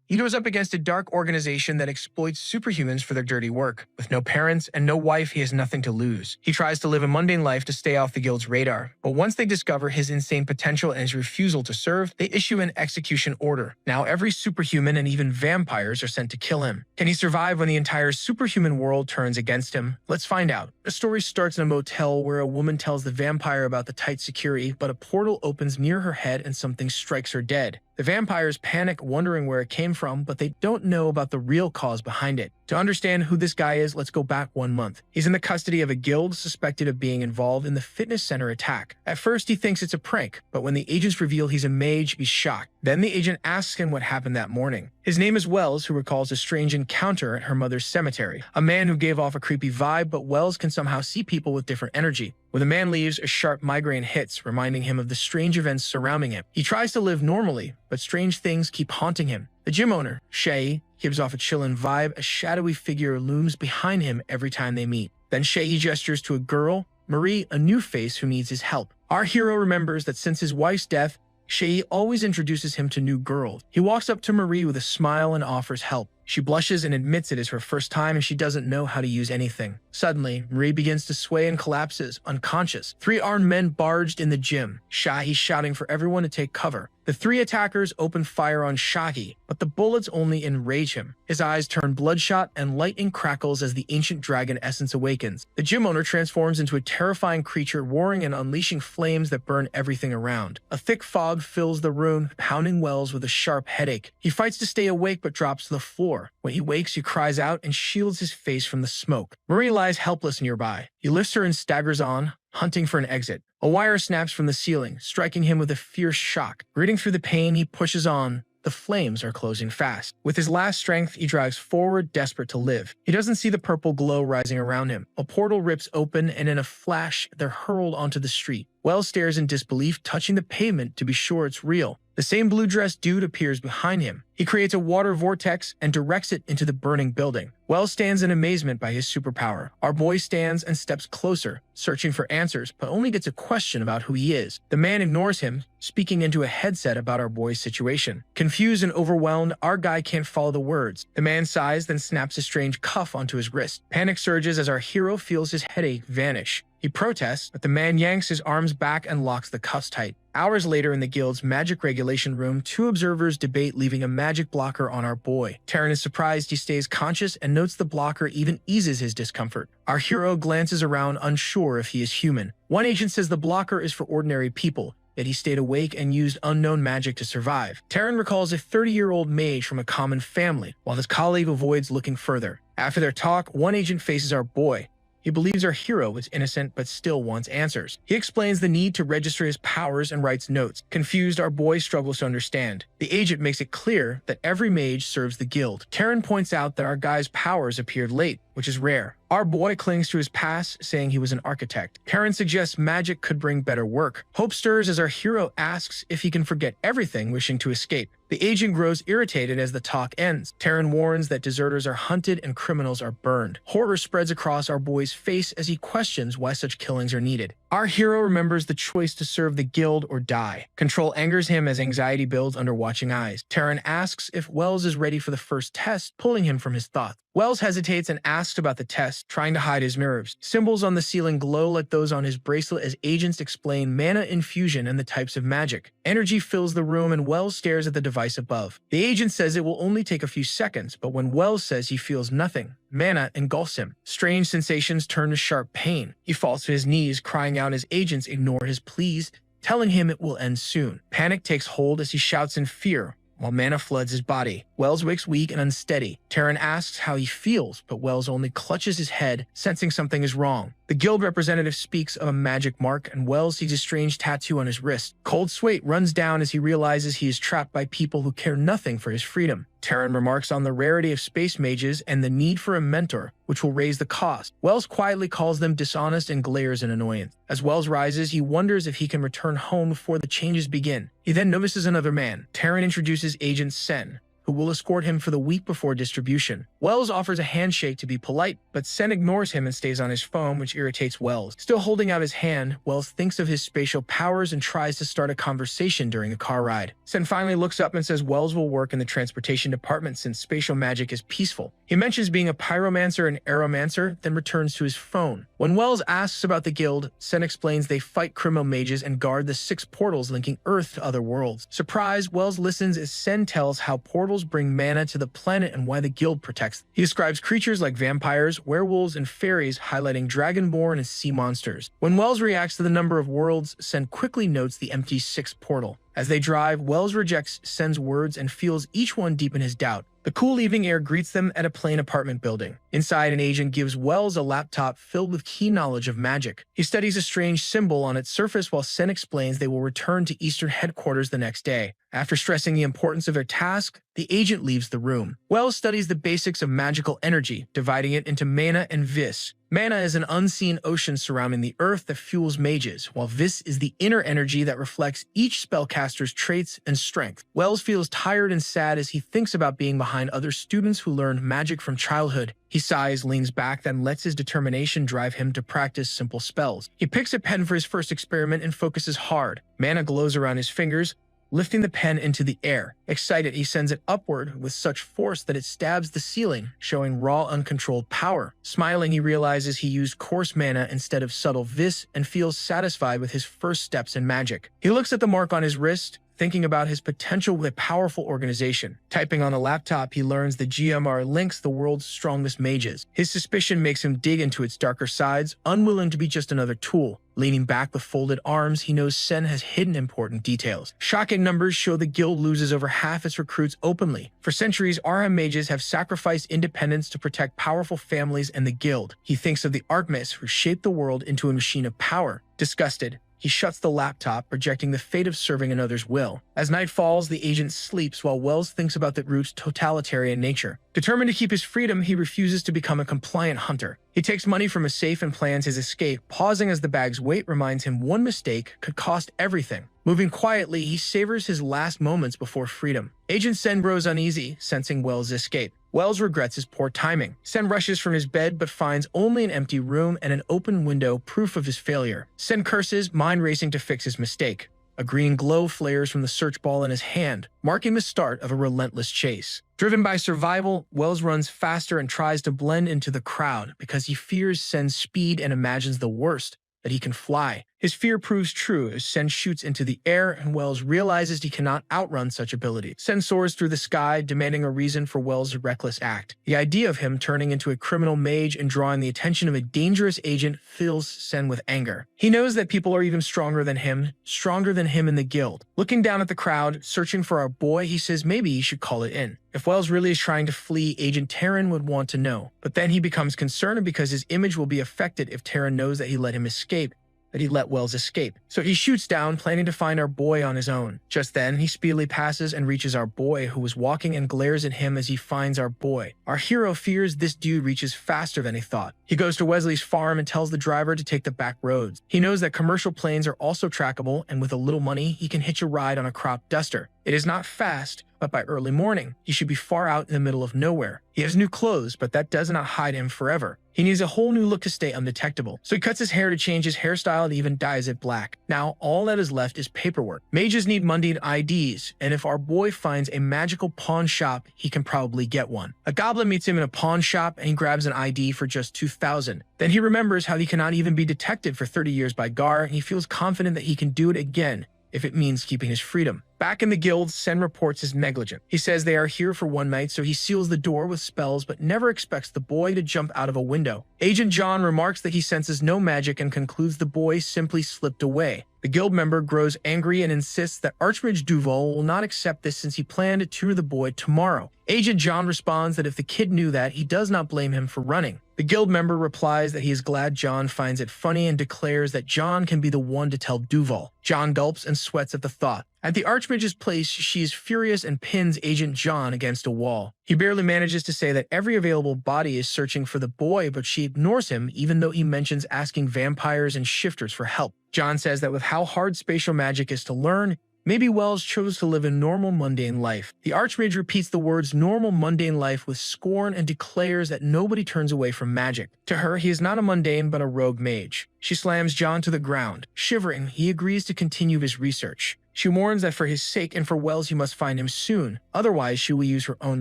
He goes up against a dark organization that exploits superhumans for their dirty work. With no parents and no wife, he has nothing to lose. He tries to live a mundane life to stay off the guild's radar, but once they discover his insane potential and his refusal to serve, they issue an execution order. Now every superhuman and even vampires are sent to kill him. Can he survive when the entire superhuman world turns against him? Let's find out. The story starts in a motel where a woman tells the vampire about the tight security, but a portal opens near her head and something strikes her dead. The vampires panic, wondering where it came from, but they don't know about the real cause behind it. To understand who this guy is, let's go back 1 month. He's in the custody of a guild suspected of being involved in the fitness center attack. At first, he thinks it's a prank, but when the agents reveal he's a mage, he's shocked. Then the agent asks him what happened that morning. His name is Wells, who recalls a strange encounter at her mother's cemetery. A man who gave off a creepy vibe, but Wells can somehow see people with different energy. When the man leaves, a sharp migraine hits, reminding him of the strange events surrounding him. He tries to live normally, but strange things keep haunting him. The gym owner, Shay, gives off a chillin' vibe. A shadowy figure looms behind him every time they meet. Then Shay gestures to a girl, Marie, a new face who needs his help. Our hero remembers that since his wife's death, Shay always introduces him to new girls. He walks up to Marie with a smile and offers help. She blushes and admits it is her first time and she doesn't know how to use anything. Suddenly, Marie begins to sway and collapses, unconscious. 3 armed men barged in the gym. Shahi's shouting for everyone to take cover. The 3 attackers open fire on Shahi, but the bullets only enrage him. His eyes turn bloodshot and lightning crackles as the ancient dragon essence awakens. The gym owner transforms into a terrifying creature, roaring and unleashing flames that burn everything around. A thick fog fills the room, pounding Wells with a sharp headache. He fights to stay awake but drops to the floor. When he wakes, he cries out and shields his face from the smoke. Marie lies helpless nearby. He lifts her and staggers on, hunting for an exit. A wire snaps from the ceiling, striking him with a fierce shock. Gritting through the pain, he pushes on. The flames are closing fast. With his last strength, he drives forward, desperate to live. He doesn't see the purple glow rising around him. A portal rips open, and in a flash, they're hurled onto the street. Wells stares in disbelief, touching the pavement to be sure it's real. The same blue-dressed dude appears behind him. He creates a water vortex and directs it into the burning building. Wells stands in amazement by his superpower. Our boy stands and steps closer, searching for answers, but only gets a question about who he is. The man ignores him, speaking into a headset about our boy's situation. Confused and overwhelmed, our guy can't follow the words. The man sighs, then snaps a strange cuff onto his wrist. Panic surges as our hero feels his headache vanish. He protests, but the man yanks his arms back and locks the cuffs tight. Hours later in the guild's magic regulation room, 2 observers debate leaving a magic blocker on our boy. Terran is surprised he stays conscious and notes the blocker even eases his discomfort. Our hero glances around, unsure if he is human. One agent says the blocker is for ordinary people, yet he stayed awake and used unknown magic to survive. Terran recalls a 30-year-old mage from a common family, while his colleague avoids looking further. After their talk, one agent faces our boy. He believes our hero is innocent but still wants answers. He explains the need to register his powers and writes notes. Confused, our boy struggles to understand. The agent makes it clear that every mage serves the guild. Terran points out that our guy's powers appeared late, which is rare. Our boy clings to his past, saying he was an architect. Terran suggests magic could bring better work. Hope stirs as our hero asks if he can forget everything, wishing to escape. The agent grows irritated as the talk ends. Terran warns that deserters are hunted and criminals are burned. Horror spreads across our boy's face as he questions why such killings are needed. Our hero remembers the choice to serve the guild or die. Control angers him as anxiety builds under watching eyes. Terran asks if Wells is ready for the first test, pulling him from his thoughts. Wells hesitates and asks about the test, trying to hide his nerves. Symbols on the ceiling glow like those on his bracelet as agents explain mana infusion and the types of magic. Energy fills the room and Wells stares at the device above. The agent says it will only take a few seconds, but when Wells says he feels nothing, mana engulfs him. Strange sensations turn to sharp pain. He falls to his knees, crying out as agents ignore his pleas, telling him it will end soon. Panic takes hold as he shouts in fear, while mana floods his body. Wells wakes weak and unsteady. Terran asks how he feels, but Wells only clutches his head, sensing something is wrong. The guild representative speaks of a magic mark, and Wells sees a strange tattoo on his wrist. Cold sweat runs down as he realizes he is trapped by people who care nothing for his freedom. Terran remarks on the rarity of space mages and the need for a mentor, which will raise the cost. Wells quietly calls them dishonest and glares in annoyance. As Wells rises, he wonders if he can return home before the changes begin. He then notices another man. Terran introduces Agent Sen, who will escort him for the week before distribution. Wells offers a handshake to be polite, but Sen ignores him and stays on his phone, which irritates Wells. Still holding out his hand, Wells thinks of his spatial powers and tries to start a conversation during a car ride. Sen finally looks up and says Wells will work in the transportation department since spatial magic is peaceful. He mentions being a pyromancer and aeromancer, then returns to his phone. When Wells asks about the guild, Sen explains they fight criminal mages and guard the 6 portals linking Earth to other worlds. Surprised, Wells listens as Sen tells how portals bring mana to the planet and why the guild protects them. He describes creatures like vampires, werewolves, and fairies, highlighting dragonborn and sea monsters. When Wells reacts to the number of worlds, Sen quickly notes the empty 6th portal. As they drive, Wells rejects Sen's words and feels each one deepen his doubt. The cool evening air greets them at a plain apartment building. Inside, an agent gives Wells a laptop filled with key knowledge of magic. He studies a strange symbol on its surface while Sen explains they will return to Eastern headquarters the next day. After stressing the importance of their task, the agent leaves the room. Wells studies the basics of magical energy, dividing it into mana and vis. Mana is an unseen ocean surrounding the earth that fuels mages, while vis is the inner energy that reflects each spellcaster's traits and strength. Wells feels tired and sad as he thinks about being behind other students who learned magic from childhood. He sighs, leans back, then lets his determination drive him to practice simple spells. He picks a pen for his first experiment and focuses hard. Mana glows around his fingers, lifting the pen into the air. Excited, he sends it upward with such force that it stabs the ceiling, showing raw, uncontrolled power. Smiling, he realizes he used coarse mana instead of subtle vis and feels satisfied with his first steps in magic. He looks at the mark on his wrist, thinking about his potential with a powerful organization. Typing on a laptop, he learns the GMR links the world's strongest mages. His suspicion makes him dig into its darker sides, unwilling to be just another tool. Leaning back with folded arms, he knows Sen has hidden important details. Shocking numbers show the guild loses over half its recruits openly. For centuries, RM mages have sacrificed independence to protect powerful families and the guild. He thinks of the Archmages who shaped the world into a machine of power. Disgusted, he shuts the laptop, rejecting the fate of serving another's will. As night falls, the agent sleeps while Wells thinks about the group's totalitarian nature. Determined to keep his freedom, he refuses to become a compliant hunter. He takes money from a safe and plans his escape, pausing as the bag's weight reminds him one mistake could cost everything. Moving quietly, he savors his last moments before freedom. Agent Sen grows uneasy, sensing Wells' escape. Wells regrets his poor timing. Sen rushes from his bed but finds only an empty room and an open window, proof of his failure. Sen curses, mind racing to fix his mistake. A green glow flares from the search ball in his hand, marking the start of a relentless chase. Driven by survival, Wells runs faster and tries to blend into the crowd because he fears Sen's speed and imagines the worst, that he can fly. His fear proves true as Sen shoots into the air and Wells realizes he cannot outrun such ability. Sen soars through the sky, demanding a reason for Wells' reckless act. The idea of him turning into a criminal mage and drawing the attention of a dangerous agent fills Sen with anger. He knows that people are even stronger than him in the guild. Looking down at the crowd, searching for our boy, he says maybe he should call it in. If Wells really is trying to flee, Agent Terran would want to know. But then he becomes concerned because his image will be affected if Terran knows that he let Wells escape. So he shoots down, planning to find our boy on his own. Just then, he speedily passes and reaches our boy, who was walking, and glares at him as he finds our boy. Our hero fears this dude reaches faster than he thought. He goes to Wesley's farm and tells the driver to take the back roads. He knows that commercial planes are also trackable, and with a little money, he can hitch a ride on a crop duster. It is not fast, but by early morning, he should be far out in the middle of nowhere. He has new clothes, but that does not hide him forever. He needs a whole new look to stay undetectable, so he cuts his hair to change his hairstyle and even dyes it black. Now, all that is left is paperwork. Mages need mundane IDs, and if our boy finds a magical pawn shop, he can probably get one. A goblin meets him in a pawn shop, and he grabs an ID for just 2,000. Then he remembers how he cannot even be detected for 30 years by Gar, and he feels confident that he can do it again, if it means keeping his freedom. Back in the guild, Sen reports his negligence. He says they are here for one night, so he seals the door with spells but never expects the boy to jump out of a window. Agent John remarks that he senses no magic and concludes the boy simply slipped away. The guild member grows angry and insists that Archmage Duval will not accept this since he planned to tutor the boy tomorrow. Agent John responds that if the kid knew that, he does not blame him for running. The guild member replies that he is glad John finds it funny and declares that John can be the one to tell Duval. John gulps and sweats at the thought. At the Archmage's place, she is furious and pins Agent John against a wall. He barely manages to say that every available body is searching for the boy, but she ignores him even though he mentions asking vampires and shifters for help. John says that with how hard spatial magic is to learn, Maybe Wells chose to live a normal, mundane life. The Archmage repeats the words normal, mundane life with scorn and declares that nobody turns away from magic. To her, he is not a mundane but a rogue mage. She slams John to the ground. Shivering, he agrees to continue his research. She warns that for his sake and for Wells he must find him soon, otherwise she will use her own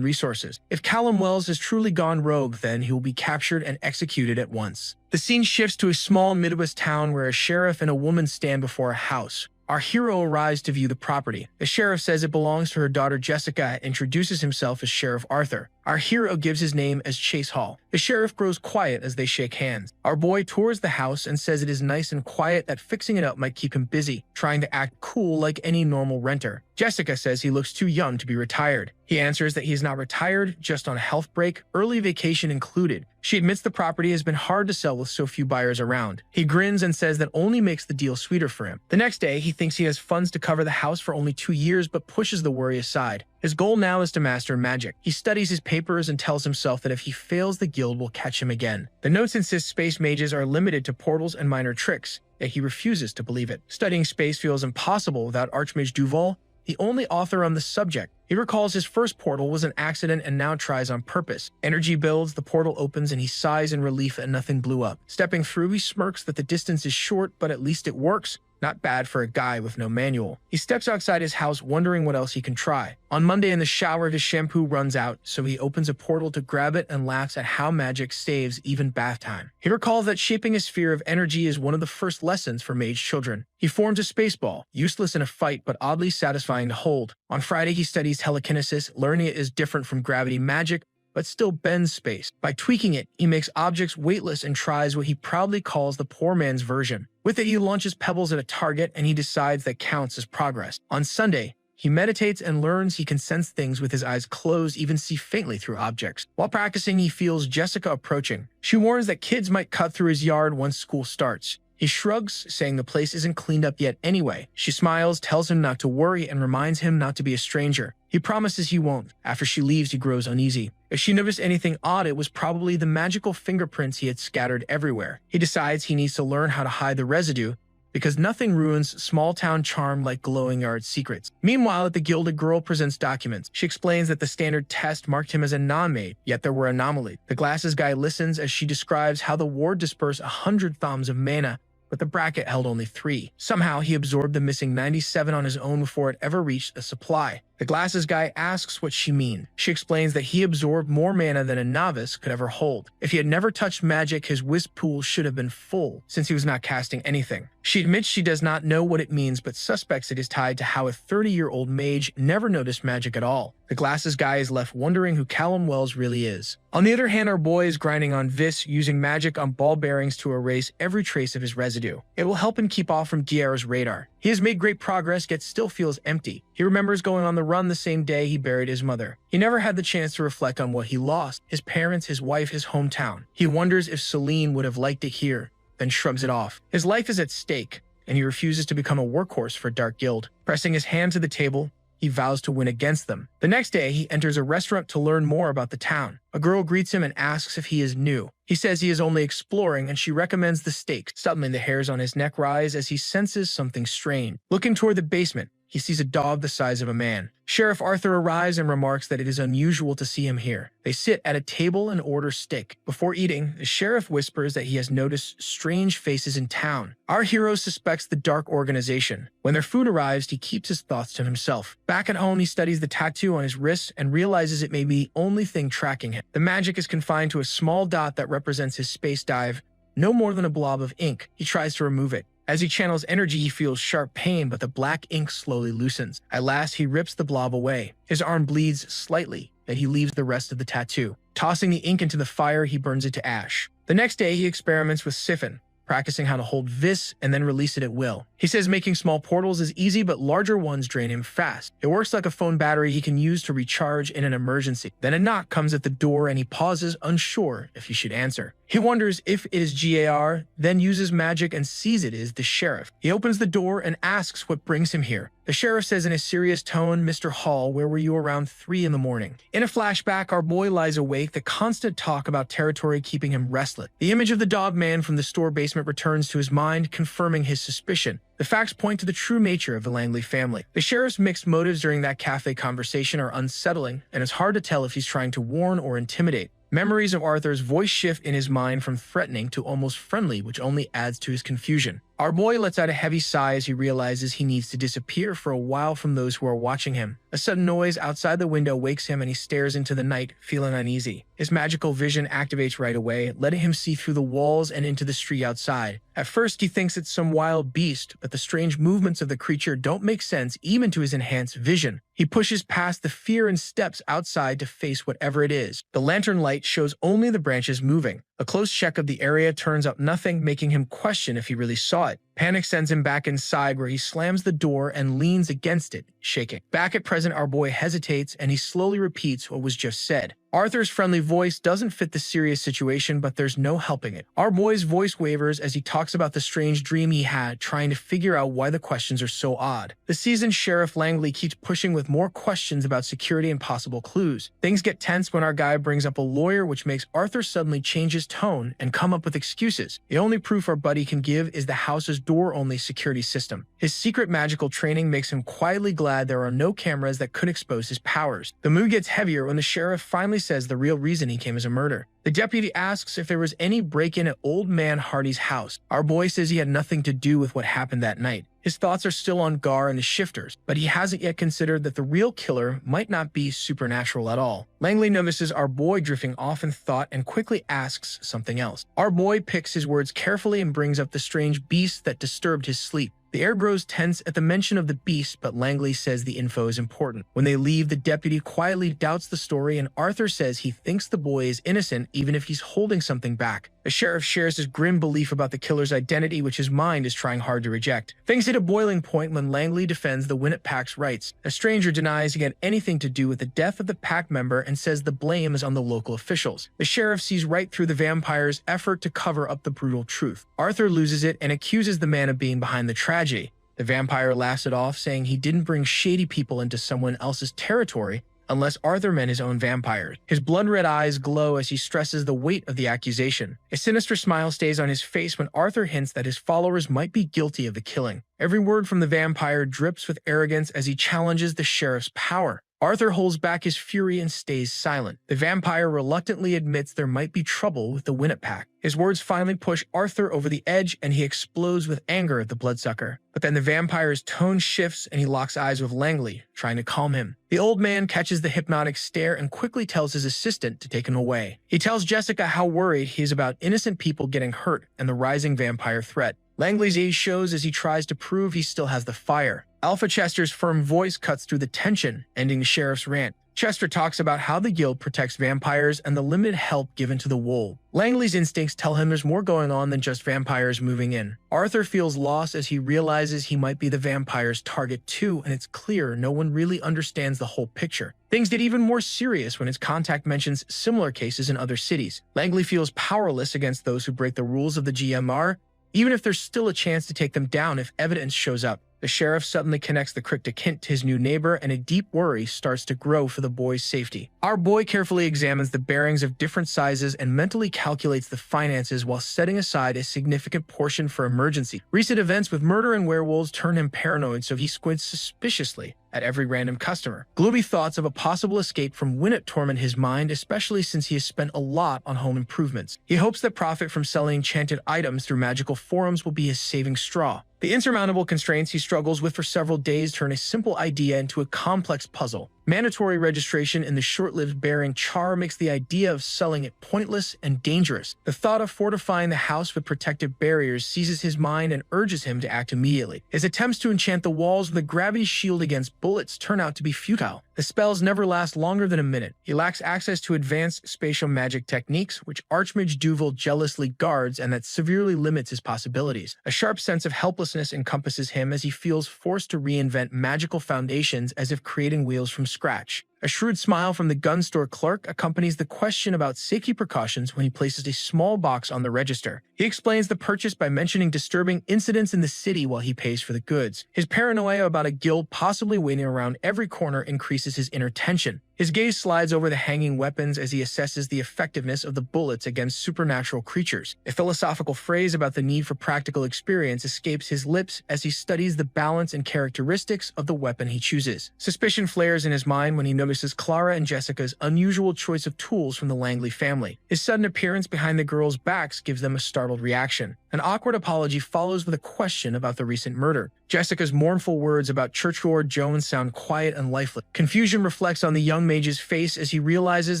resources. If Callum Wells has truly gone rogue, then he will be captured and executed at once. The scene shifts to a small Midwest town where a sheriff and a woman stand before a house. Our hero arrives to view the property. The sheriff says it belongs to her daughter Jessica and introduces himself as Sheriff Arthur. Our hero gives his name as Chase Hall. The sheriff grows quiet as they shake hands. Our boy tours the house and says it is nice and quiet, that fixing it up might keep him busy, trying to act cool like any normal renter. Jessica says he looks too young to be retired. He answers that he is not retired, just on a health break, early vacation included. She admits the property has been hard to sell with so few buyers around. He grins and says that only makes the deal sweeter for him. The next day, he thinks he has funds to cover the house for only 2 years, but pushes the worry aside. His goal now is to master magic. He studies his papers and tells himself that if he fails, the guild will catch him again. The notes insist space mages are limited to portals and minor tricks, yet he refuses to believe it. Studying space feels impossible without Archmage Duval, the only author on the subject. He recalls his first portal was an accident and now tries on purpose. Energy builds, the portal opens, and he sighs in relief that nothing blew up. Stepping through, he smirks that the distance is short, but at least it works. Not bad for a guy with no manual. He steps outside his house wondering what else he can try. On Monday in the shower, his shampoo runs out, so he opens a portal to grab it and laughs at how magic saves even bath time. He recalls that shaping a sphere of energy is one of the first lessons for mage children. He forms a space ball, useless in a fight but oddly satisfying to hold. On Friday, he studies telekinesis, learning it is different from gravity magic, but still bends space. By tweaking it, he makes objects weightless and tries what he proudly calls the poor man's version. With it, he launches pebbles at a target, and he decides that counts as progress. On Sunday, he meditates and learns he can sense things with his eyes closed, even see faintly through objects. While practicing, he feels Jessica approaching. She warns that kids might cut through his yard once school starts. He shrugs, saying the place isn't cleaned up yet anyway. She smiles, tells him not to worry, and reminds him not to be a stranger. He promises he won't. After she leaves, he grows uneasy. If she noticed anything odd, it was probably the magical fingerprints he had scattered everywhere. He decides he needs to learn how to hide the residue, because nothing ruins small-town charm like glowing yard secrets. Meanwhile, at the guild, a girl presents documents. She explains that the standard test marked him as a non-mage, yet there were anomalies. The glasses guy listens as she describes how the ward dispersed 100 thoms of mana, but the bracket held only 3. Somehow, he absorbed the missing 97 on his own before it ever reached a supply. The glasses guy asks what she means. She explains that he absorbed more mana than a novice could ever hold. If he had never touched magic, his wisp pool should have been full, since he was not casting anything. She admits she does not know what it means, but suspects it is tied to how a 30-year-old mage never noticed magic at all. The glasses guy is left wondering who Callum Wells really is. On the other hand, our boy is grinding on Vis, using magic on ball bearings to erase every trace of his residue. It will help him keep off from Diarra's radar. He has made great progress, yet still feels empty. He remembers going on the run the same day he buried his mother. He never had the chance to reflect on what he lost: his parents, his wife, his hometown. He wonders if Celine would have liked it here, then shrugs it off. His life is at stake, and he refuses to become a workhorse for Dark Guild. Pressing his hand to the table, he vows to win against them. The next day, he enters a restaurant to learn more about the town. A girl greets him and asks if he is new. He says he is only exploring, and she recommends the steak. Suddenly, the hairs on his neck rise as he senses something strange. Looking toward the basement, he sees a dog the size of a man. Sheriff Arthur arrives and remarks that it is unusual to see him here. They sit at a table and order steak. Before eating, the sheriff whispers that he has noticed strange faces in town. Our hero suspects the dark organization. When their food arrives, he keeps his thoughts to himself. Back at home, he studies the tattoo on his wrist and realizes it may be the only thing tracking him. The magic is confined to a small dot that represents his space dive, no more than a blob of ink. He tries to remove it. As he channels energy, he feels sharp pain, but the black ink slowly loosens. At last, he rips the blob away. His arm bleeds slightly, yet he leaves the rest of the tattoo. Tossing the ink into the fire, he burns it to ash. The next day, he experiments with siphon, practicing how to hold Vis and then release it at will. He says making small portals is easy, but larger ones drain him fast. It works like a phone battery he can use to recharge in an emergency. Then a knock comes at the door and he pauses, unsure if he should answer. He wonders if it is GAR, then uses magic and sees it is the sheriff. He opens the door and asks what brings him here. The sheriff says in a serious tone, "Mr. Hall, where were you around 3 in the morning?" In a flashback, our boy lies awake, the constant talk about territory keeping him restless. The image of the dog man from the store basement returns to his mind, confirming his suspicion. The facts point to the true nature of the Langley family. The sheriff's mixed motives during that cafe conversation are unsettling, and it's hard to tell if he's trying to warn or intimidate. Memories of Arthur's voice shift in his mind from threatening to almost friendly, which only adds to his confusion. Our boy lets out a heavy sigh as he realizes he needs to disappear for a while from those who are watching him. A sudden noise outside the window wakes him and he stares into the night, feeling uneasy. His magical vision activates right away, letting him see through the walls and into the street outside. At first, he thinks it's some wild beast, but the strange movements of the creature don't make sense even to his enhanced vision. He pushes past the fear and steps outside to face whatever it is. The lantern light shows only the branches moving. A close check of the area turns up nothing, making him question if he really saw it. Panic sends him back inside, where he slams the door and leans against it, shaking. Back at present, our boy hesitates and he slowly repeats what was just said. Arthur's friendly voice doesn't fit the serious situation, but there's no helping it. Our boy's voice wavers as he talks about the strange dream he had, trying to figure out why the questions are so odd. The seasoned Sheriff Langley keeps pushing with more questions about security and possible clues. Things get tense when our guy brings up a lawyer, which makes Arthur suddenly change his tone and come up with excuses. The only proof our buddy can give is the house's door-only security system. His secret magical training makes him quietly glad there are no cameras that could expose his powers. The mood gets heavier when the sheriff finally says the real reason he came as a murder. The deputy asks if there was any break-in at Old Man Hardy's house. Our boy says he had nothing to do with what happened that night. His thoughts are still on Gar and the shifters, but he hasn't yet considered that the real killer might not be supernatural at all. Langley notices our boy drifting off in thought and quickly asks something else. Our boy picks his words carefully and brings up the strange beast that disturbed his sleep. The air grows tense at the mention of the beast, but Langley says the info is important. When they leave, the deputy quietly doubts the story, and Arthur says he thinks the boy is innocent even if he's holding something back. The sheriff shares his grim belief about the killer's identity, which his mind is trying hard to reject. Things hit a boiling point when Langley defends the Winnetpack's rights. A stranger denies he had anything to do with the death of the pack member and says the blame is on the local officials. The sheriff sees right through the vampire's effort to cover up the brutal truth. Arthur loses it and accuses the man of being behind the tragedy. The vampire laughs it off, saying he didn't bring shady people into someone else's territory unless Arthur meant his own vampires. His blood-red eyes glow as he stresses the weight of the accusation. A sinister smile stays on his face when Arthur hints that his followers might be guilty of the killing. Every word from the vampire drips with arrogance as he challenges the sheriff's power. Arthur holds back his fury and stays silent. The vampire reluctantly admits there might be trouble with the Winnetpack. His words finally push Arthur over the edge and he explodes with anger at the bloodsucker. But then the vampire's tone shifts and he locks eyes with Langley, trying to calm him. The old man catches the hypnotic stare and quickly tells his assistant to take him away. He tells Jessica how worried he is about innocent people getting hurt and the rising vampire threat. Langley's age shows as he tries to prove he still has the fire. Alpha Chester's firm voice cuts through the tension, ending the sheriff's rant. Chester talks about how the guild protects vampires and the limited help given to the wool. Langley's instincts tell him there's more going on than just vampires moving in. Arthur feels lost as he realizes he might be the vampire's target too, and it's clear no one really understands the whole picture. Things get even more serious when his contact mentions similar cases in other cities. Langley feels powerless against those who break the rules of the GMR, even if there's still a chance to take them down if evidence shows up. The sheriff suddenly connects the cryptic hint to his new neighbor, and a deep worry starts to grow for the boy's safety. Our boy carefully examines the bearings of different sizes and mentally calculates the finances while setting aside a significant portion for emergency. Recent events with murder and werewolves turn him paranoid, so he squints suspiciously at every random customer. Gloomy thoughts of a possible escape from Winnet torment his mind, especially since he has spent a lot on home improvements. He hopes that profit from selling enchanted items through magical forums will be his saving straw. The insurmountable constraints he struggles with for several days turn a simple idea into a complex puzzle. Mandatory registration in the short-lived bearing Char makes the idea of selling it pointless and dangerous. The thought of fortifying the house with protective barriers seizes his mind and urges him to act immediately. His attempts to enchant the walls with a gravity shield against bullets turn out to be futile. The spells never last longer than a minute. He lacks access to advanced spatial magic techniques, which Archmage Duval jealously guards, and that severely limits his possibilities. A sharp sense of helplessness encompasses him as he feels forced to reinvent magical foundations as if creating wheels from scratch. A shrewd smile from the gun store clerk accompanies the question about safety precautions when he places a small box on the register. He explains the purchase by mentioning disturbing incidents in the city while he pays for the goods. His paranoia about a guild possibly waiting around every corner increases his inner tension. His gaze slides over the hanging weapons as he assesses the effectiveness of the bullets against supernatural creatures. A philosophical phrase about the need for practical experience escapes his lips as he studies the balance and characteristics of the weapon he chooses. Suspicion flares in his mind when he notices Clara and Jessica's unusual choice of tools from the Langley family. His sudden appearance behind the girls' backs gives them a startled reaction. An awkward apology follows with a question about the recent murder. Jessica's mournful words about churchgoer Jones sound quiet and lifeless. Confusion reflects on the young mage's face as he realizes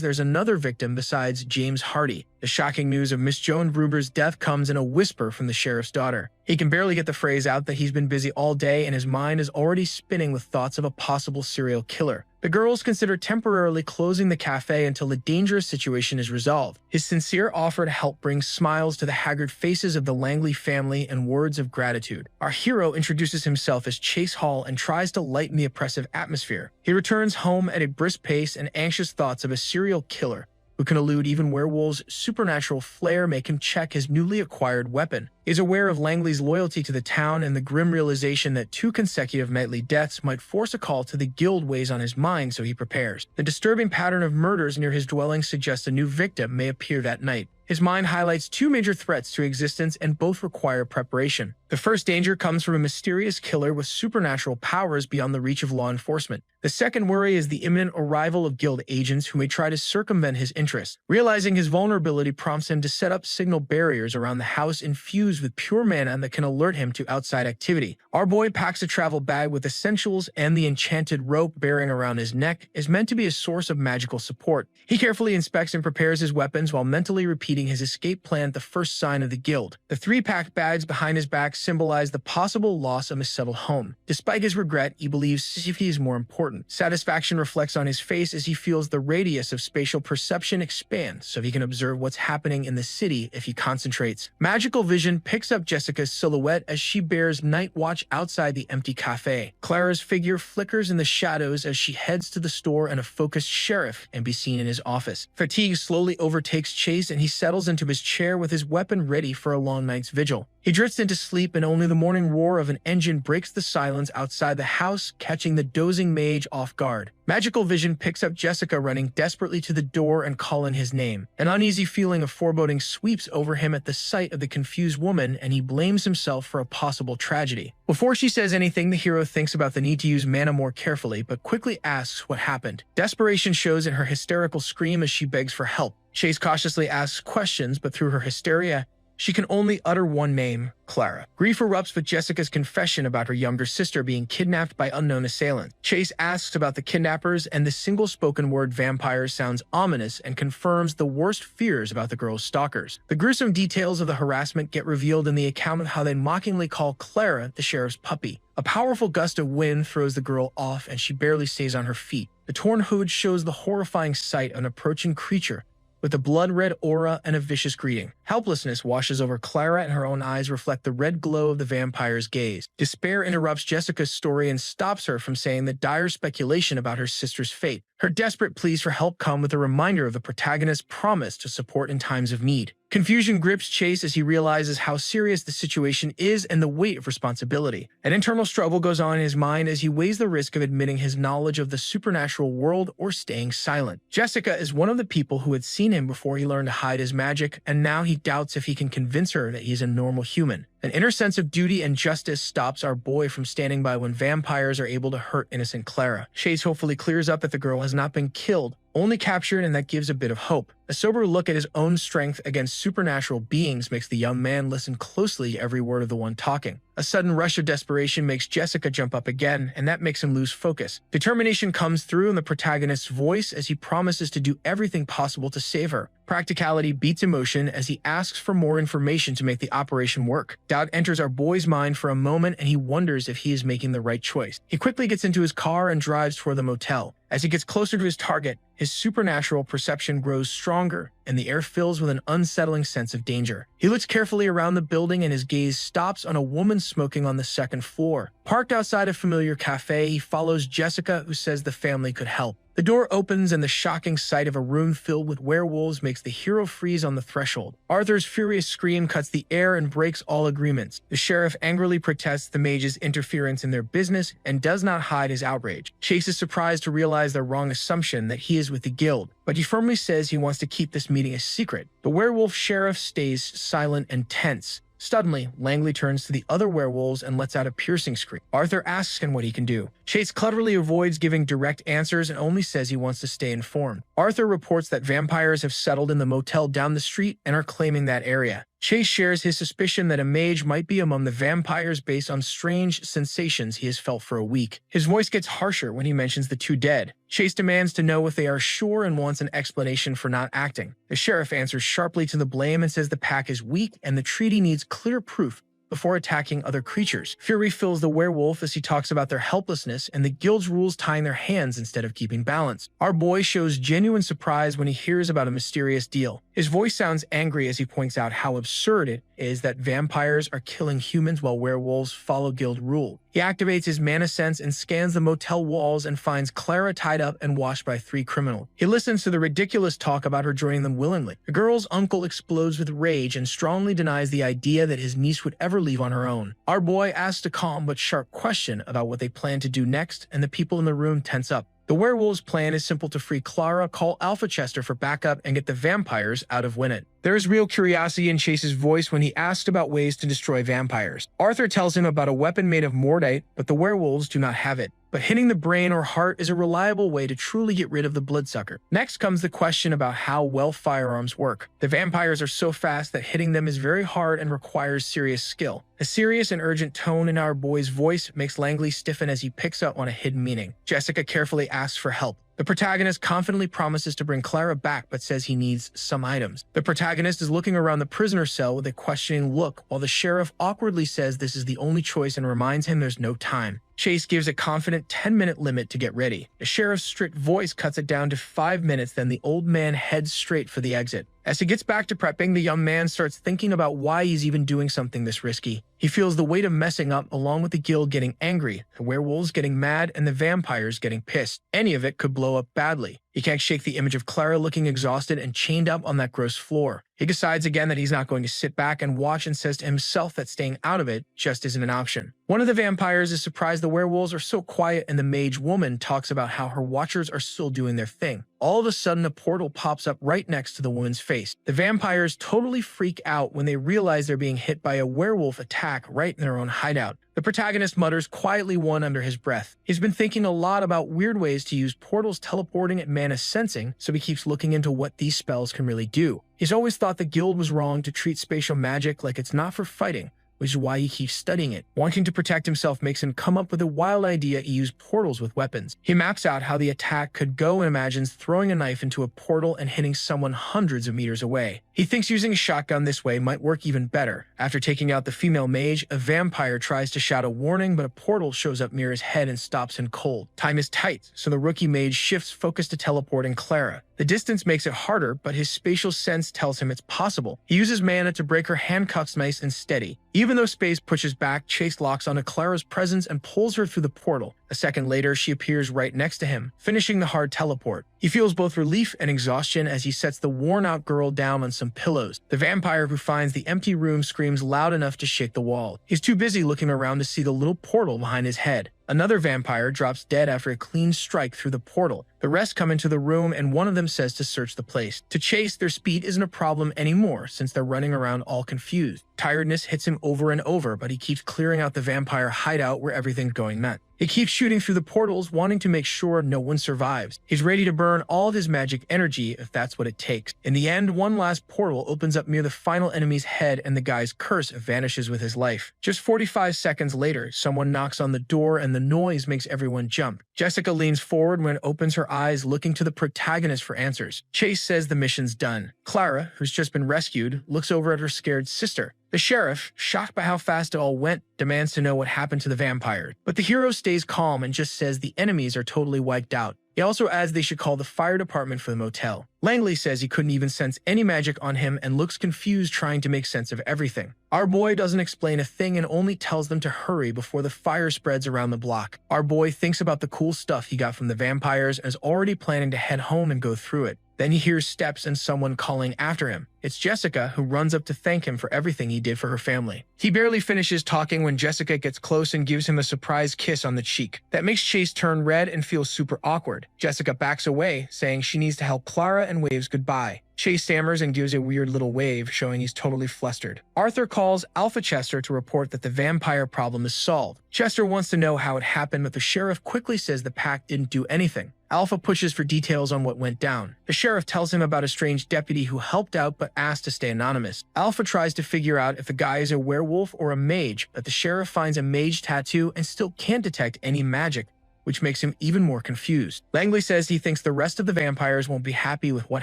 there's another victim besides James Hardy. The shocking news of Miss Joan Gruber's death comes in a whisper from the sheriff's daughter. He can barely get the phrase out that he's been busy all day and his mind is already spinning with thoughts of a possible serial killer. The girls consider temporarily closing the cafe until the dangerous situation is resolved. His sincere offer to help brings smiles to the haggard faces of the Langley family and words of gratitude. Our hero introduces himself as Chase Hall and tries to lighten the oppressive atmosphere. He returns home at a brisk pace and anxious thoughts of a serial killer who can elude even werewolves' supernatural flair make him check his newly acquired weapon. He is aware of Langley's loyalty to the town and the grim realization that 2 consecutive nightly deaths might force a call to the guild weighs on his mind, so he prepares. The disturbing pattern of murders near his dwelling suggests a new victim may appear that night. His mind highlights 2 major threats to existence and both require preparation. The first danger comes from a mysterious killer with supernatural powers beyond the reach of law enforcement. The second worry is the imminent arrival of guild agents who may try to circumvent his interests. Realizing his vulnerability prompts him to set up signal barriers around the house infused with pure mana that can alert him to outside activity. Our boy packs a travel bag with essentials, and the enchanted rope bearing around his neck is meant to be a source of magical support. He carefully inspects and prepares his weapons while mentally repeating his escape plan at the first sign of the guild. The 3 packed bags behind his back symbolize the possible loss of his settled home. Despite his regret, he believes safety is more important. Satisfaction reflects on his face as he feels the radius of spatial perception expand so he can observe what's happening in the city if he concentrates. Magical vision picks up Jessica's silhouette as she bears night watch outside the empty cafe. Clara's figure flickers in the shadows as she heads to the store and a focused sheriff can be seen in his office. Fatigue slowly overtakes Chase and he settles into his chair with his weapon ready for a long night's vigil. He drifts into sleep and only the morning roar of an engine breaks the silence outside the house, catching the dozing mage off guard. Magical vision picks up Jessica running desperately to the door and calling his name. An uneasy feeling of foreboding sweeps over him at the sight of the confused woman and he blames himself for a possible tragedy. Before she says anything, the hero thinks about the need to use mana more carefully, but quickly asks what happened. Desperation shows in her hysterical scream as she begs for help. Chase cautiously asks questions, but through her hysteria, she can only utter one name, Clara. Grief erupts with Jessica's confession about her younger sister being kidnapped by unknown assailants. Chase asks about the kidnappers, and the single spoken word vampires sounds ominous and confirms the worst fears about the girl's stalkers. The gruesome details of the harassment get revealed in the account of how they mockingly call Clara the sheriff's puppy. A powerful gust of wind throws the girl off, and she barely stays on her feet. The torn hood shows the horrifying sight of an approaching creature with a blood-red aura and a vicious greeting. Helplessness washes over Clara and her own eyes reflect the red glow of the vampire's gaze. Despair interrupts Jessica's story and stops her from saying the dire speculation about her sister's fate. Her desperate pleas for help come with a reminder of the protagonist's promise to support in times of need. Confusion grips Chase as he realizes how serious the situation is and the weight of responsibility. An internal struggle goes on in his mind as he weighs the risk of admitting his knowledge of the supernatural world or staying silent. Jessica is one of the people who had seen him before he learned to hide his magic, and now he doubts if he can convince her that he's a normal human. An inner sense of duty and justice stops our boy from standing by when vampires are able to hurt innocent Clara. Chase hopefully clears up that the girl has not been killed, only captured, and that gives a bit of hope. A sober look at his own strength against supernatural beings makes the young man listen closely to every word of the one talking. A sudden rush of desperation makes Jessica jump up again, and that makes him lose focus. Determination comes through in the protagonist's voice as he promises to do everything possible to save her. Practicality beats emotion as he asks for more information to make the operation work. Doubt enters our boy's mind for a moment and he wonders if he is making the right choice. He quickly gets into his car and drives toward the motel. As he gets closer to his target, his supernatural perception grows stronger and the air fills with an unsettling sense of danger. He looks carefully around the building and his gaze stops on a woman smoking on the second floor. Parked outside a familiar cafe, he follows Jessica, who says the family could help. The door opens and the shocking sight of a room filled with werewolves makes the hero freeze on the threshold. Arthur's furious scream cuts the air and breaks all agreements. The sheriff angrily protests the mage's interference in their business and does not hide his outrage. Chase is surprised to realize their wrong assumption that he is with the guild, but he firmly says he wants to keep this meeting a secret. The werewolf sheriff stays silent and tense. Suddenly, Langley turns to the other werewolves and lets out a piercing scream. Arthur asks him what he can do. Chase cleverly avoids giving direct answers and only says he wants to stay informed. Arthur reports that vampires have settled in the motel down the street and are claiming that area. Chase shares his suspicion that a mage might be among the vampires based on strange sensations he has felt for a week. His voice gets harsher when he mentions the two dead. Chase demands to know if they are sure and wants an explanation for not acting. The sheriff answers sharply to the blame and says the pack is weak and the treaty needs clear proof before attacking other creatures. Fury fills the werewolf as he talks about their helplessness and the guild's rules tying their hands instead of keeping balance. Our boy shows genuine surprise when he hears about a mysterious deal. His voice sounds angry as he points out how absurd it is that vampires are killing humans while werewolves follow guild rule. He activates his mana sense and scans the motel walls and finds Clara tied up and watched by 3 criminals. He listens to the ridiculous talk about her joining them willingly. The girl's uncle explodes with rage and strongly denies the idea that his niece would ever leave on her own. Our boy asks a calm but sharp question about what they plan to do next, and the people in the room tense up. The werewolves' plan is simple: to free Clara, call Alpha Chester for backup, and get the vampires out of Winnet. There is real curiosity in Chase's voice when he asks about ways to destroy vampires. Arthur tells him about a weapon made of mordite, but the werewolves do not have it. But hitting the brain or heart is a reliable way to truly get rid of the bloodsucker. Next comes the question about how well firearms work. The vampires are so fast that hitting them is very hard and requires serious skill. A serious and urgent tone in our boy's voice makes Langley stiffen as he picks up on a hidden meaning. Jessica carefully asks for help. The protagonist confidently promises to bring Clara back but says he needs some items. The protagonist is looking around the prisoner cell with a questioning look while the sheriff awkwardly says this is the only choice and reminds him there's no time. Chase gives a confident 10-minute limit to get ready. The sheriff's strict voice cuts it down to 5 minutes, then the old man heads straight for the exit. As he gets back to prepping, the young man starts thinking about why he's even doing something this risky. He feels the weight of messing up along with the guild getting angry, the werewolves getting mad, and the vampires getting pissed. Any of it could blow up badly. He can't shake the image of Clara looking exhausted and chained up on that gross floor. He decides again that he's not going to sit back and watch and says to himself that staying out of it just isn't an option. One of the vampires is surprised the werewolves are so quiet, and the mage woman talks about how her watchers are still doing their thing. All of a sudden, a portal pops up right next to the woman's face. The vampires totally freak out when they realize they're being hit by a werewolf attack right in their own hideout. The protagonist mutters quietly one under his breath. He's been thinking a lot about weird ways to use portals, teleporting, and mana sensing, so he keeps looking into what these spells can really do. He's always thought the guild was wrong to treat spatial magic like it's not for fighting, which is why he keeps studying it. Wanting to protect himself makes him come up with a wild idea to use portals with weapons. He maps out how the attack could go and imagines throwing a knife into a portal and hitting someone hundreds of meters away. He thinks using a shotgun this way might work even better. After taking out the female mage, a vampire tries to shout a warning, but a portal shows up near his head and stops him cold. Time is tight, so the rookie mage shifts focus to teleporting Clara. The distance makes it harder, but his spatial sense tells him it's possible. He uses mana to break her handcuffs nice and steady. Even though space pushes back, Chase locks onto Clara's presence and pulls her through the portal. A second later, she appears right next to him, finishing the hard teleport. He feels both relief and exhaustion as he sets the worn-out girl down on some pillows. The vampire who finds the empty room screams loud enough to shake the wall. He's too busy looking around to see the little portal behind his head. Another vampire drops dead after a clean strike through the portal. The rest come into the room and one of them says to search the place. To Chase, their speed isn't a problem anymore since they're running around all confused. Tiredness hits him over and over, but he keeps clearing out the vampire hideout where everything's going nuts. He keeps shooting through the portals, wanting to make sure no one survives. He's ready to burn all of his magic energy if that's what it takes. In the end, one last portal opens up near the final enemy's head and the guy's curse vanishes with his life. Just 45 seconds later, someone knocks on the door and the noise makes everyone jump. Jessica leans forward when it opens her eyes, looking to the protagonist for answers. Chase says the mission's done. Clara, who's just been rescued, looks over at her scared sister. The sheriff, shocked by how fast it all went, demands to know what happened to the vampires. But the hero stays calm and just says the enemies are totally wiped out. He also adds they should call the fire department for the motel. Langley says he couldn't even sense any magic on him and looks confused trying to make sense of everything. Our boy doesn't explain a thing and only tells them to hurry before the fire spreads around the block. Our boy thinks about the cool stuff he got from the vampires and is already planning to head home and go through it. Then he hears steps and someone calling after him. It's Jessica, who runs up to thank him for everything he did for her family. He barely finishes talking when Jessica gets close and gives him a surprise kiss on the cheek. That makes Chase turn red and feel super awkward. Jessica backs away, saying she needs to help Clara and waves goodbye. Chase stammers and gives a weird little wave, showing he's totally flustered. Arthur calls Alpha Chester to report that the vampire problem is solved. Chester wants to know how it happened, but the sheriff quickly says the pack didn't do anything. Alpha pushes for details on what went down. The sheriff tells him about a strange deputy who helped out but asked to stay anonymous. Alpha tries to figure out if the guy is a werewolf or a mage, but the sheriff finds a mage tattoo and still can't detect any magic, which makes him even more confused. Langley says he thinks the rest of the vampires won't be happy with what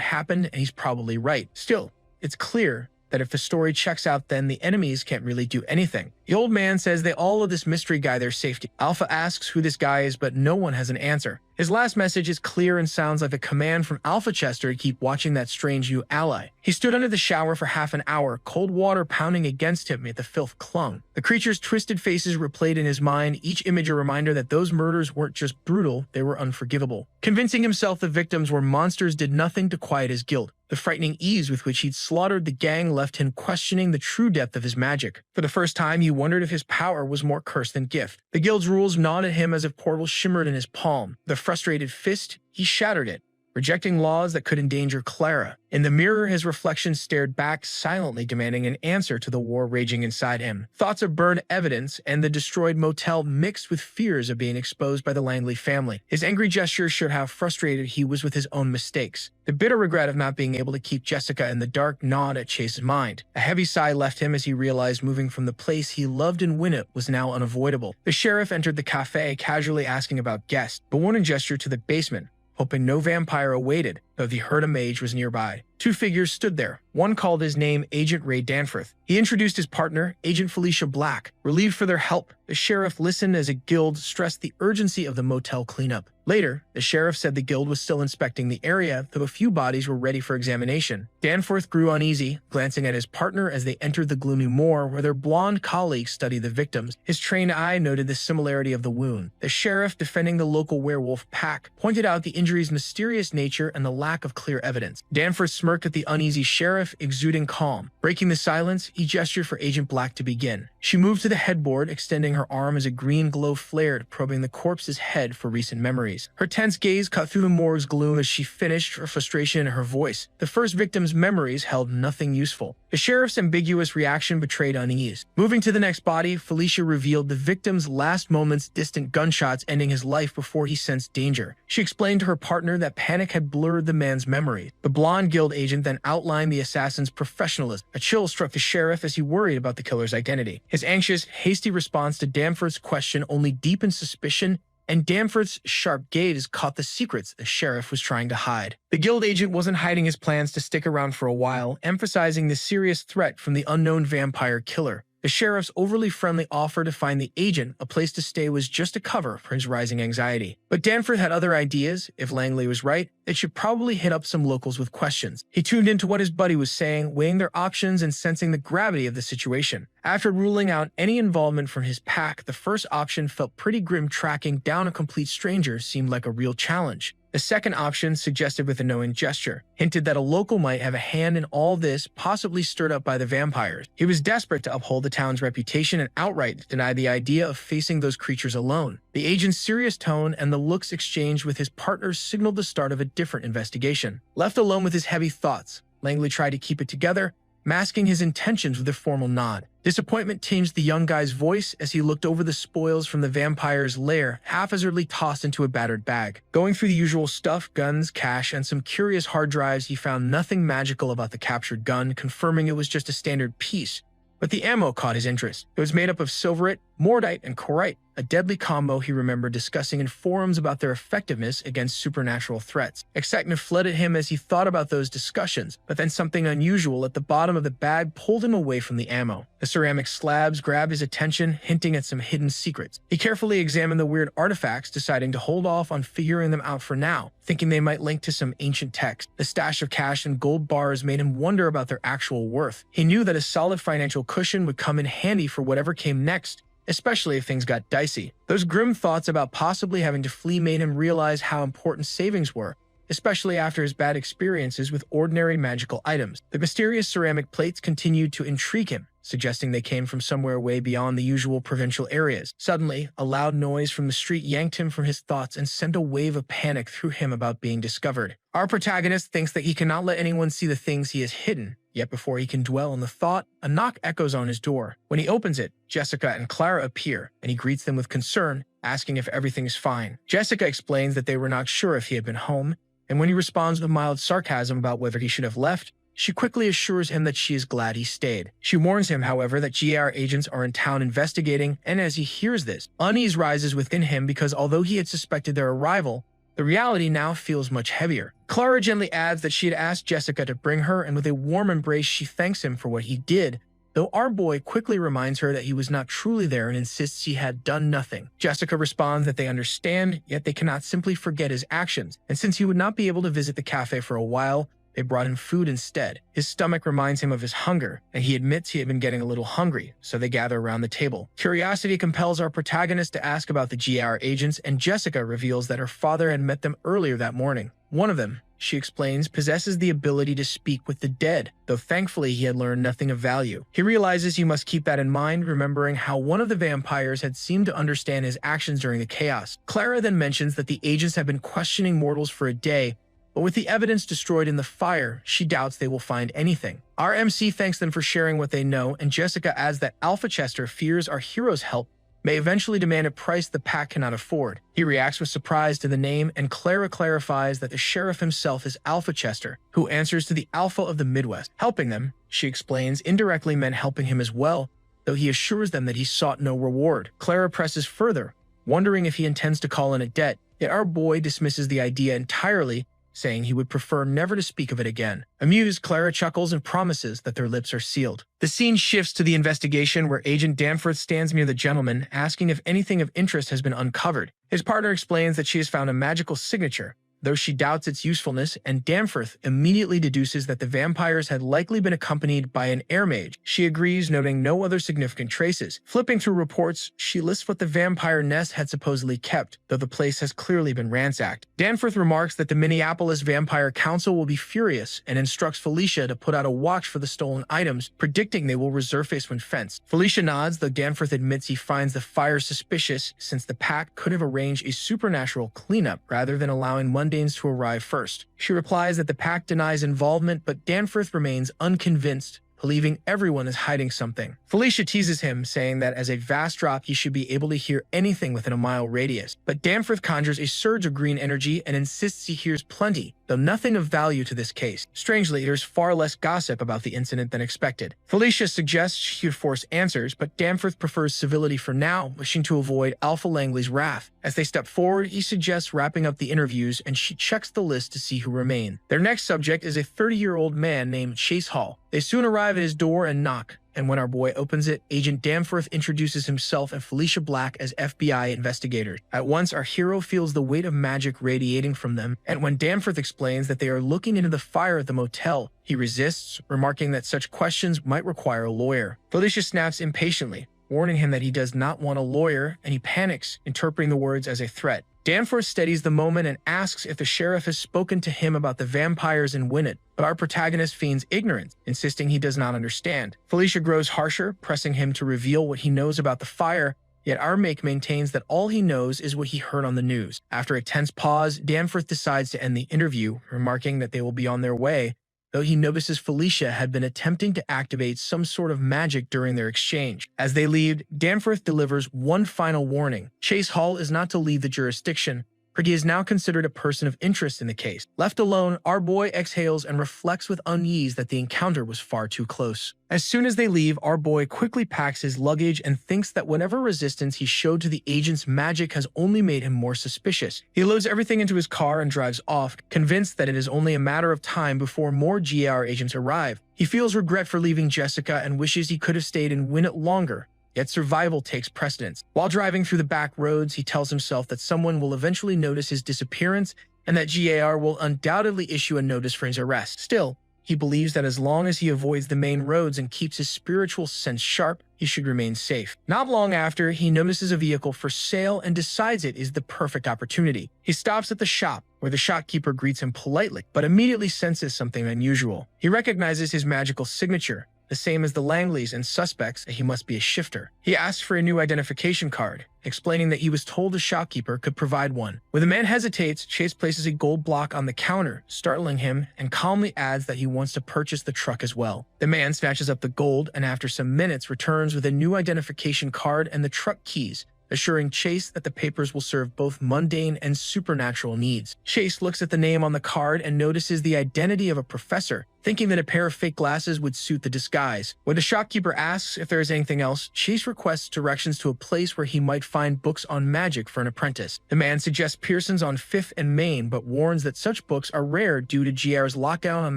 happened, and he's probably right. Still, it's clear that if the story checks out, then the enemies can't really do anything. The old man says they all owe this mystery guy their safety. Alpha asks who this guy is, but no one has an answer. His last message is clear and sounds like a command from Alpha Chester to keep watching that strange new ally. He stood under the shower for half an hour, cold water pounding against him yet the filth clung. The creature's twisted faces replayed in his mind, each image a reminder that those murders weren't just brutal, they were unforgivable. Convincing himself the victims were monsters did nothing to quiet his guilt. The frightening ease with which he'd slaughtered the gang left him questioning the true depth of his magic. For the first time, he wondered if his power was more curse than gift. The guild's rules gnawed at him as if portals shimmered in his palm. The frustrated fist, he shattered it, rejecting laws that could endanger Clara. In the mirror, his reflection stared back, silently demanding an answer to the war raging inside him. Thoughts of burned evidence and the destroyed motel mixed with fears of being exposed by the Langley family. His angry gesture showed how frustrated he was with his own mistakes. The bitter regret of not being able to keep Jessica in the dark gnawed at Chase's mind. A heavy sigh left him as he realized moving from the place he loved in Winnet was now unavoidable. The sheriff entered the cafe, casually asking about guests, but warning gesture to the basement, hoping no vampire awaited, though he heard a mage was nearby. Two figures stood there. One called his name Agent Ray Danforth. He introduced his partner, Agent Felicia Black. Relieved for their help, the sheriff listened as a guild stressed the urgency of the motel cleanup. Later, the sheriff said the guild was still inspecting the area, though a few bodies were ready for examination. Danforth grew uneasy, glancing at his partner as they entered the gloomy moor where their blonde colleagues studied the victims. His trained eye noted the similarity of the wound. The sheriff, defending the local werewolf pack, pointed out the injury's mysterious nature and the lack of clear evidence. Danforth smirked at the uneasy sheriff, exuding calm. Breaking the silence, he gestured for Agent Black to begin. She moved to the headboard, extending her arm as a green glow flared, probing the corpse's head for recent memories. Her tense gaze cut through the morgue's gloom as she finished, her frustration in her voice. The first victim's memories held nothing useful. The sheriff's ambiguous reaction betrayed unease. Moving to the next body, Felicia revealed the victim's last moments, distant gunshots ending his life before he sensed danger. She explained to her partner that panic had blurred the man's memory. The blonde guild agent then outlined the assassin's professionalism. A chill struck the sheriff as he worried about the killer's identity. His anxious, hasty response to Danforth's question only deepened suspicion, and Danforth's sharp gaze caught the secrets the sheriff was trying to hide. The guild agent wasn't hiding his plans to stick around for a while, emphasizing the serious threat from the unknown vampire killer. The sheriff's overly friendly offer to find the agent a place to stay was just a cover for his rising anxiety. But Danforth had other ideas. If Langley was right, they should probably hit up some locals with questions. He tuned into what his buddy was saying, weighing their options and sensing the gravity of the situation. After ruling out any involvement from his pack, the first option felt pretty grim. Tracking down a complete stranger seemed like a real challenge. The second option, suggested with a knowing gesture, hinted that a local might have a hand in all this, possibly stirred up by the vampires. He was desperate to uphold the town's reputation and outright deny the idea of facing those creatures alone. The agent's serious tone and the looks exchanged with his partner signaled the start of a different investigation. Left alone with his heavy thoughts, Langley tried to keep it together, masking his intentions with a formal nod. Disappointment tinged the young guy's voice as he looked over the spoils from the vampire's lair, haphazardly tossed into a battered bag. Going through the usual stuff, guns, cash, and some curious hard drives, he found nothing magical about the captured gun, confirming it was just a standard piece. But the ammo caught his interest. It was made up of silverite, Mordite and Korite, a deadly combo he remembered discussing in forums about their effectiveness against supernatural threats. Excitement flooded him as he thought about those discussions, but then something unusual at the bottom of the bag pulled him away from the ammo. The ceramic slabs grabbed his attention, hinting at some hidden secrets. He carefully examined the weird artifacts, deciding to hold off on figuring them out for now, thinking they might link to some ancient text. The stash of cash and gold bars made him wonder about their actual worth. He knew that a solid financial cushion would come in handy for whatever came next, especially if things got dicey. Those grim thoughts about possibly having to flee made him realize how important savings were, especially after his bad experiences with ordinary magical items. The mysterious ceramic plates continued to intrigue him, suggesting they came from somewhere way beyond the usual provincial areas. Suddenly, a loud noise from the street yanked him from his thoughts and sent a wave of panic through him about being discovered. Our protagonist thinks that he cannot let anyone see the things he has hidden, yet before he can dwell on the thought, a knock echoes on his door. When he opens it, Jessica and Clara appear, and he greets them with concern, asking if everything is fine. Jessica explains that they were not sure if he had been home, and when he responds with mild sarcasm about whether he should have left, she quickly assures him that she is glad he stayed. She warns him, however, that GR agents are in town investigating, and as he hears this, unease rises within him because although he had suspected their arrival, the reality now feels much heavier. Clara gently adds that she had asked Jessica to bring her, and with a warm embrace she thanks him for what he did, though our boy quickly reminds her that he was not truly there and insists he had done nothing. Jessica responds that they understand, yet they cannot simply forget his actions, and since he would not be able to visit the cafe for a while, they brought him food instead. His stomach reminds him of his hunger, and he admits he had been getting a little hungry, so they gather around the table. Curiosity compels our protagonist to ask about the GR agents, and Jessica reveals that her father had met them earlier that morning. One of them, she explains, possesses the ability to speak with the dead, though thankfully he had learned nothing of value. He realizes he must keep that in mind, remembering how one of the vampires had seemed to understand his actions during the chaos. Clara then mentions that the agents have been questioning mortals for a day, but with the evidence destroyed in the fire, she doubts they will find anything. Our MC thanks them for sharing what they know, and Jessica adds that Alpha Chester fears our hero's help may eventually demand a price the pack cannot afford. He reacts with surprise to the name, and Clara clarifies that the sheriff himself is Alpha Chester, who answers to the Alpha of the Midwest. Helping them, she explains, indirectly meant helping him as well, though he assures them that he sought no reward. Clara presses further, wondering if he intends to call in a debt, yet our boy dismisses the idea entirely, saying he would prefer never to speak of it again. Amused, Clara chuckles and promises that their lips are sealed. The scene shifts to the investigation where Agent Danforth stands near the gentleman, asking if anything of interest has been uncovered. His partner explains that she has found a magical signature, though she doubts its usefulness, and Danforth immediately deduces that the vampires had likely been accompanied by an air mage. She agrees, noting no other significant traces. Flipping through reports, she lists what the vampire nest had supposedly kept, though the place has clearly been ransacked. Danforth remarks that the Minneapolis Vampire Council will be furious and instructs Felicia to put out a watch for the stolen items, predicting they will resurface when fenced. Felicia nods, though Danforth admits he finds the fire suspicious since the pack could have arranged a supernatural cleanup rather than allowing mundane to arrive first. She replies that the pack denies involvement, but Danforth remains unconvinced, believing everyone is hiding something. Felicia teases him, saying that as a vast drop he should be able to hear anything within a mile radius, but Danforth conjures a surge of green energy and insists he hears plenty, though nothing of value to this case. Strangely, there's far less gossip about the incident than expected. Felicia suggests she would force answers, but Danforth prefers civility for now, wishing to avoid Alpha Langley's wrath. As they step forward, he suggests wrapping up the interviews, and she checks the list to see who remain. Their next subject is a 30-year-old man named Chase Hall. They soon arrive at his door and knock, and when our boy opens it, Agent Danforth introduces himself and Felicia Black as FBI investigators. At once, our hero feels the weight of magic radiating from them, and when Danforth explains that they are looking into the fire at the motel, he resists, remarking that such questions might require a lawyer. Felicia snaps impatiently, warning him that he does not want a lawyer, and he panics, interpreting the words as a threat. Danforth steadies the moment and asks if the sheriff has spoken to him about the vampires in Winnet, but our protagonist feigns ignorance, insisting he does not understand. Felicia grows harsher, pressing him to reveal what he knows about the fire, yet our make maintains that all he knows is what he heard on the news. After a tense pause, Danforth decides to end the interview, remarking that they will be on their way, though he notices Felicia had been attempting to activate some sort of magic during their exchange. As they leave, Danforth delivers one final warning. Chase Hall is not to leave the jurisdiction, for he is now considered a person of interest in the case. Left alone, our boy exhales and reflects with unease that the encounter was far too close. As soon as they leave, our boy quickly packs his luggage and thinks that whatever resistance he showed to the agent's magic has only made him more suspicious. He loads everything into his car and drives off, convinced that it is only a matter of time before more GAR agents arrive. He feels regret for leaving Jessica and wishes he could have stayed and win it longer. Yet survival takes precedence. While driving through the back roads, he tells himself that someone will eventually notice his disappearance and that GAR will undoubtedly issue a notice for his arrest. Still, he believes that as long as he avoids the main roads and keeps his spiritual sense sharp, he should remain safe. Not long after, he notices a vehicle for sale and decides it is the perfect opportunity. He stops at the shop, where the shopkeeper greets him politely, but immediately senses something unusual. He recognizes his magical signature, the same as the Langleys, and suspects that he must be a shifter. He asks for a new identification card, explaining that he was told the shopkeeper could provide one. When the man hesitates, Chase places a gold block on the counter, startling him, and calmly adds that he wants to purchase the truck as well. The man snatches up the gold and after some minutes returns with a new identification card and the truck keys, assuring Chase that the papers will serve both mundane and supernatural needs. Chase looks at the name on the card and notices the identity of a professor, thinking that a pair of fake glasses would suit the disguise. When the shopkeeper asks if there is anything else, Chase requests directions to a place where he might find books on magic for an apprentice. The man suggests Pearson's on 5th and Main, but warns that such books are rare due to GR's lockdown on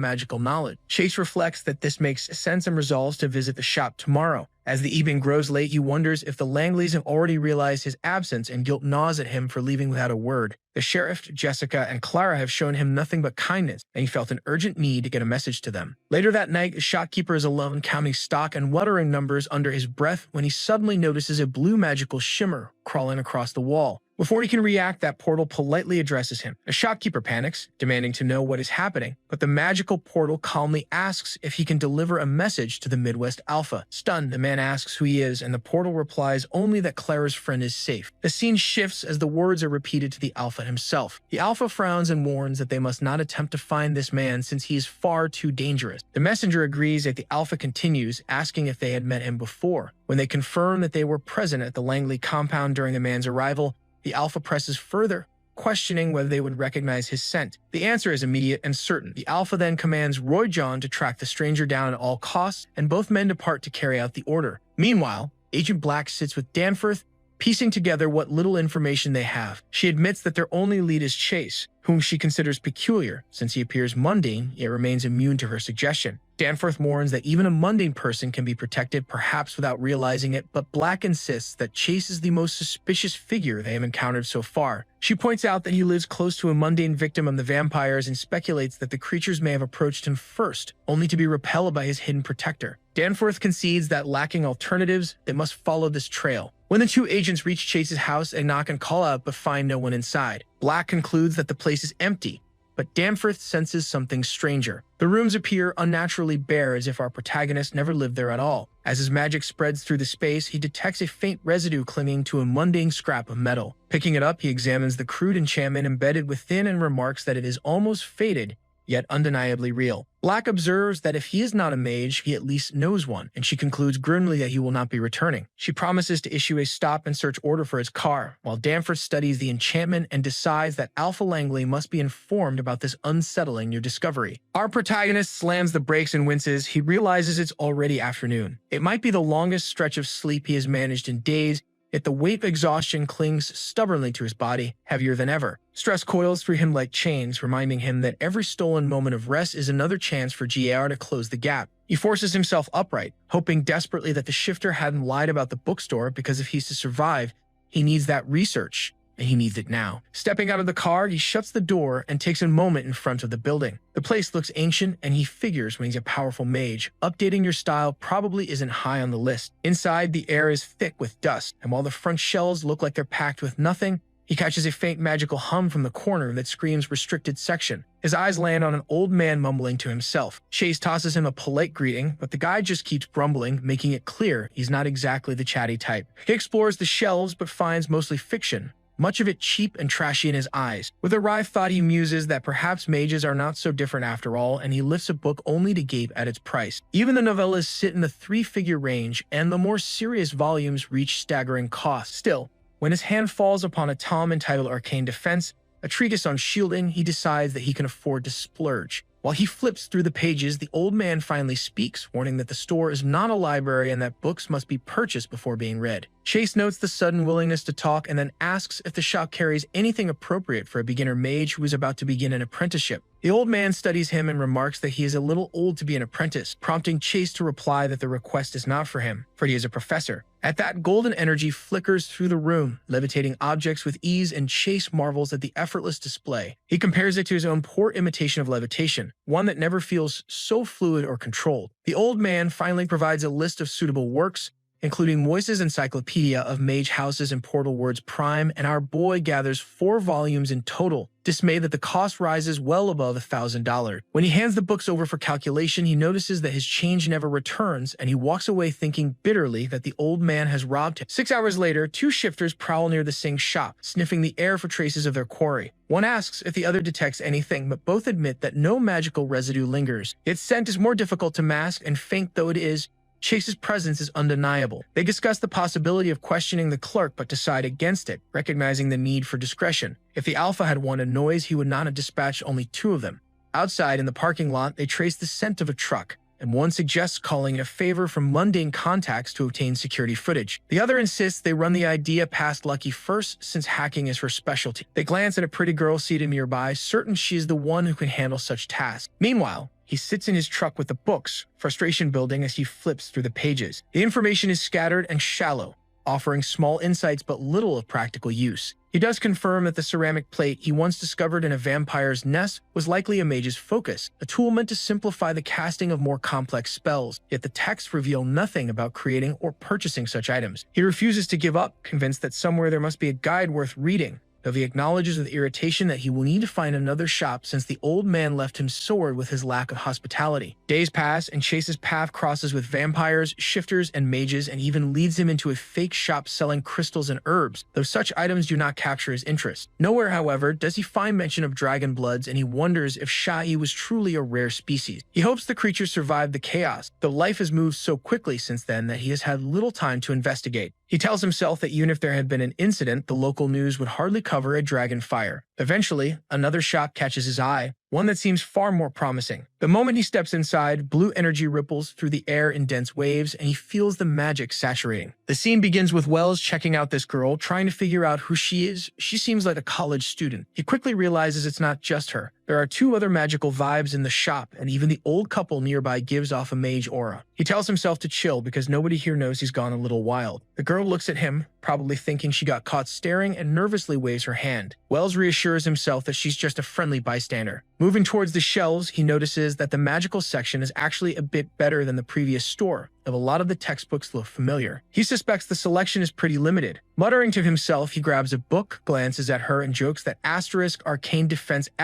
magical knowledge. Chase reflects that this makes sense and resolves to visit the shop tomorrow. As the evening grows late, he wonders if the Langleys have already realized his absence, and guilt gnaws at him for leaving without a word. The sheriff, Jessica, and Clara have shown him nothing but kindness, and he felt an urgent need to get a message to them. Later that night, the shopkeeper is alone counting stock and muttering numbers under his breath when he suddenly notices a blue magical shimmer crawling across the wall. Before he can react, that portal politely addresses him. The shopkeeper panics, demanding to know what is happening, but the magical portal calmly asks if he can deliver a message to the Midwest Alpha. Stunned, the man asks who he is, and the portal replies only that Clara's friend is safe. The scene shifts as the words are repeated to the Alpha himself. The Alpha frowns and warns that they must not attempt to find this man since he is far too dangerous. The messenger agrees, yet the Alpha continues, asking if they had met him before. When they confirm that they were present at the Langley compound during the man's arrival, the Alpha presses further, questioning whether they would recognize his scent. The answer is immediate and certain. The Alpha then commands Roy John to track the stranger down at all costs, and both men depart to carry out the order. Meanwhile, Agent Black sits with Danforth, piecing together what little information they have. She admits that their only lead is Chase, whom she considers peculiar, since he appears mundane, yet remains immune to her suggestion. Danforth warns that even a mundane person can be protected, perhaps without realizing it, but Black insists that Chase is the most suspicious figure they have encountered so far. She points out that he lives close to a mundane victim of the vampires and speculates that the creatures may have approached him first, only to be repelled by his hidden protector. Danforth concedes that lacking alternatives, they must follow this trail. When the two agents reach Chase's house, they knock and call out but find no one inside. Black concludes that the place is empty, but Danforth senses something stranger. The rooms appear unnaturally bare, as if our protagonist never lived there at all. As his magic spreads through the space, he detects a faint residue clinging to a mundane scrap of metal. Picking it up, he examines the crude enchantment embedded within and remarks that it is almost faded, yet undeniably real. Black observes that if he is not a mage, he at least knows one, and she concludes grimly that he will not be returning. She promises to issue a stop and search order for his car, while Danforth studies the enchantment and decides that Alpha Langley must be informed about this unsettling new discovery. Our protagonist slams the brakes and winces. He realizes it's already afternoon. It might be the longest stretch of sleep he has managed in days, yet the weight of exhaustion clings stubbornly to his body, heavier than ever. Stress coils through him like chains, reminding him that every stolen moment of rest is another chance for GAR to close the gap. He forces himself upright, hoping desperately that the shifter hadn't lied about the bookstore, because if he's to survive, he needs that research, and he needs it now. Stepping out of the car, he shuts the door and takes a moment in front of the building. The place looks ancient, and he figures when he's a powerful mage, updating your style probably isn't high on the list. Inside, the air is thick with dust, and while the front shelves look like they're packed with nothing, he catches a faint magical hum from the corner that screams restricted section. His eyes land on an old man mumbling to himself. Chase tosses him a polite greeting, but the guy just keeps grumbling, making it clear he's not exactly the chatty type. He explores the shelves but finds mostly fiction, much of it cheap and trashy in his eyes. With a wry thought, he muses that perhaps mages are not so different after all, and he lifts a book only to gape at its price. Even the novellas sit in the 3-figure range, and the more serious volumes reach staggering costs. Still, when his hand falls upon a tome entitled Arcane Defense, a treatise on shielding, he decides that he can afford to splurge. While he flips through the pages, the old man finally speaks, warning that the store is not a library and that books must be purchased before being read. Chase notes the sudden willingness to talk and then asks if the shop carries anything appropriate for a beginner mage who is about to begin an apprenticeship. The old man studies him and remarks that he is a little old to be an apprentice, prompting Chase to reply that the request is not for him, for he is a professor. At that, golden energy flickers through the room, levitating objects with ease, and Chase marvels at the effortless display. He compares it to his own poor imitation of levitation, one that never feels so fluid or controlled. The old man finally provides a list of suitable works, including Moise's Encyclopedia of Mage Houses and Portal Words Prime, and our boy gathers 4 volumes in total, dismayed that the cost rises well above $1,000. When he hands the books over for calculation, he notices that his change never returns, and he walks away thinking bitterly that the old man has robbed him. 6 hours later, 2 shifters prowl near the Singh shop, sniffing the air for traces of their quarry. One asks if the other detects anything, but both admit that no magical residue lingers. Its scent is more difficult to mask, and faint though it is, Chase's presence is undeniable. They discuss the possibility of questioning the clerk but decide against it, recognizing the need for discretion. If the Alpha had wanted noise, he would not have dispatched only 2 of them. Outside in the parking lot, they trace the scent of a truck, and one suggests calling in a favor from mundane contacts to obtain security footage. The other insists they run the idea past Lucky first, since hacking is her specialty. They glance at a pretty girl seated nearby, certain she is the one who can handle such tasks. Meanwhile, he sits in his truck with the books, frustration building as he flips through the pages. The information is scattered and shallow, offering small insights but little of practical use. He does confirm that the ceramic plate he once discovered in a vampire's nest was likely a mage's focus, a tool meant to simplify the casting of more complex spells, yet the texts reveal nothing about creating or purchasing such items. He refuses to give up, convinced that somewhere there must be a guide worth reading, though he acknowledges with irritation that he will need to find another shop since the old man left him sore with his lack of hospitality. Days pass, and Chase's path crosses with vampires, shifters, and mages, and even leads him into a fake shop selling crystals and herbs, though such items do not capture his interest. Nowhere, however, does he find mention of dragon bloods, and he wonders if Shai was truly a rare species. He hopes the creatures survived the chaos, though life has moved so quickly since then that he has had little time to investigate. He tells himself that even if there had been an incident, the local news would hardly cover a dragon fire. Eventually, another shop catches his eye, one that seems far more promising. The moment he steps inside, blue energy ripples through the air in dense waves, and he feels the magic saturating. The scene begins with Wells checking out this girl, trying to figure out who she is. She seems like a college student. He quickly realizes it's not just her. There are 2 other magical vibes in the shop, and even the old couple nearby gives off a mage aura. He tells himself to chill because nobody here knows he's gone a little wild. The girl looks at him, probably thinking she got caught staring, and nervously waves her hand. Wells reassures himself that she's just a friendly bystander. Moving towards the shelves, he notices that the magical section is actually a bit better than the previous store, though a lot of the textbooks look familiar. He suspects the selection is pretty limited. Muttering to himself, he grabs a book, glances at her, and jokes that ** arcane defense *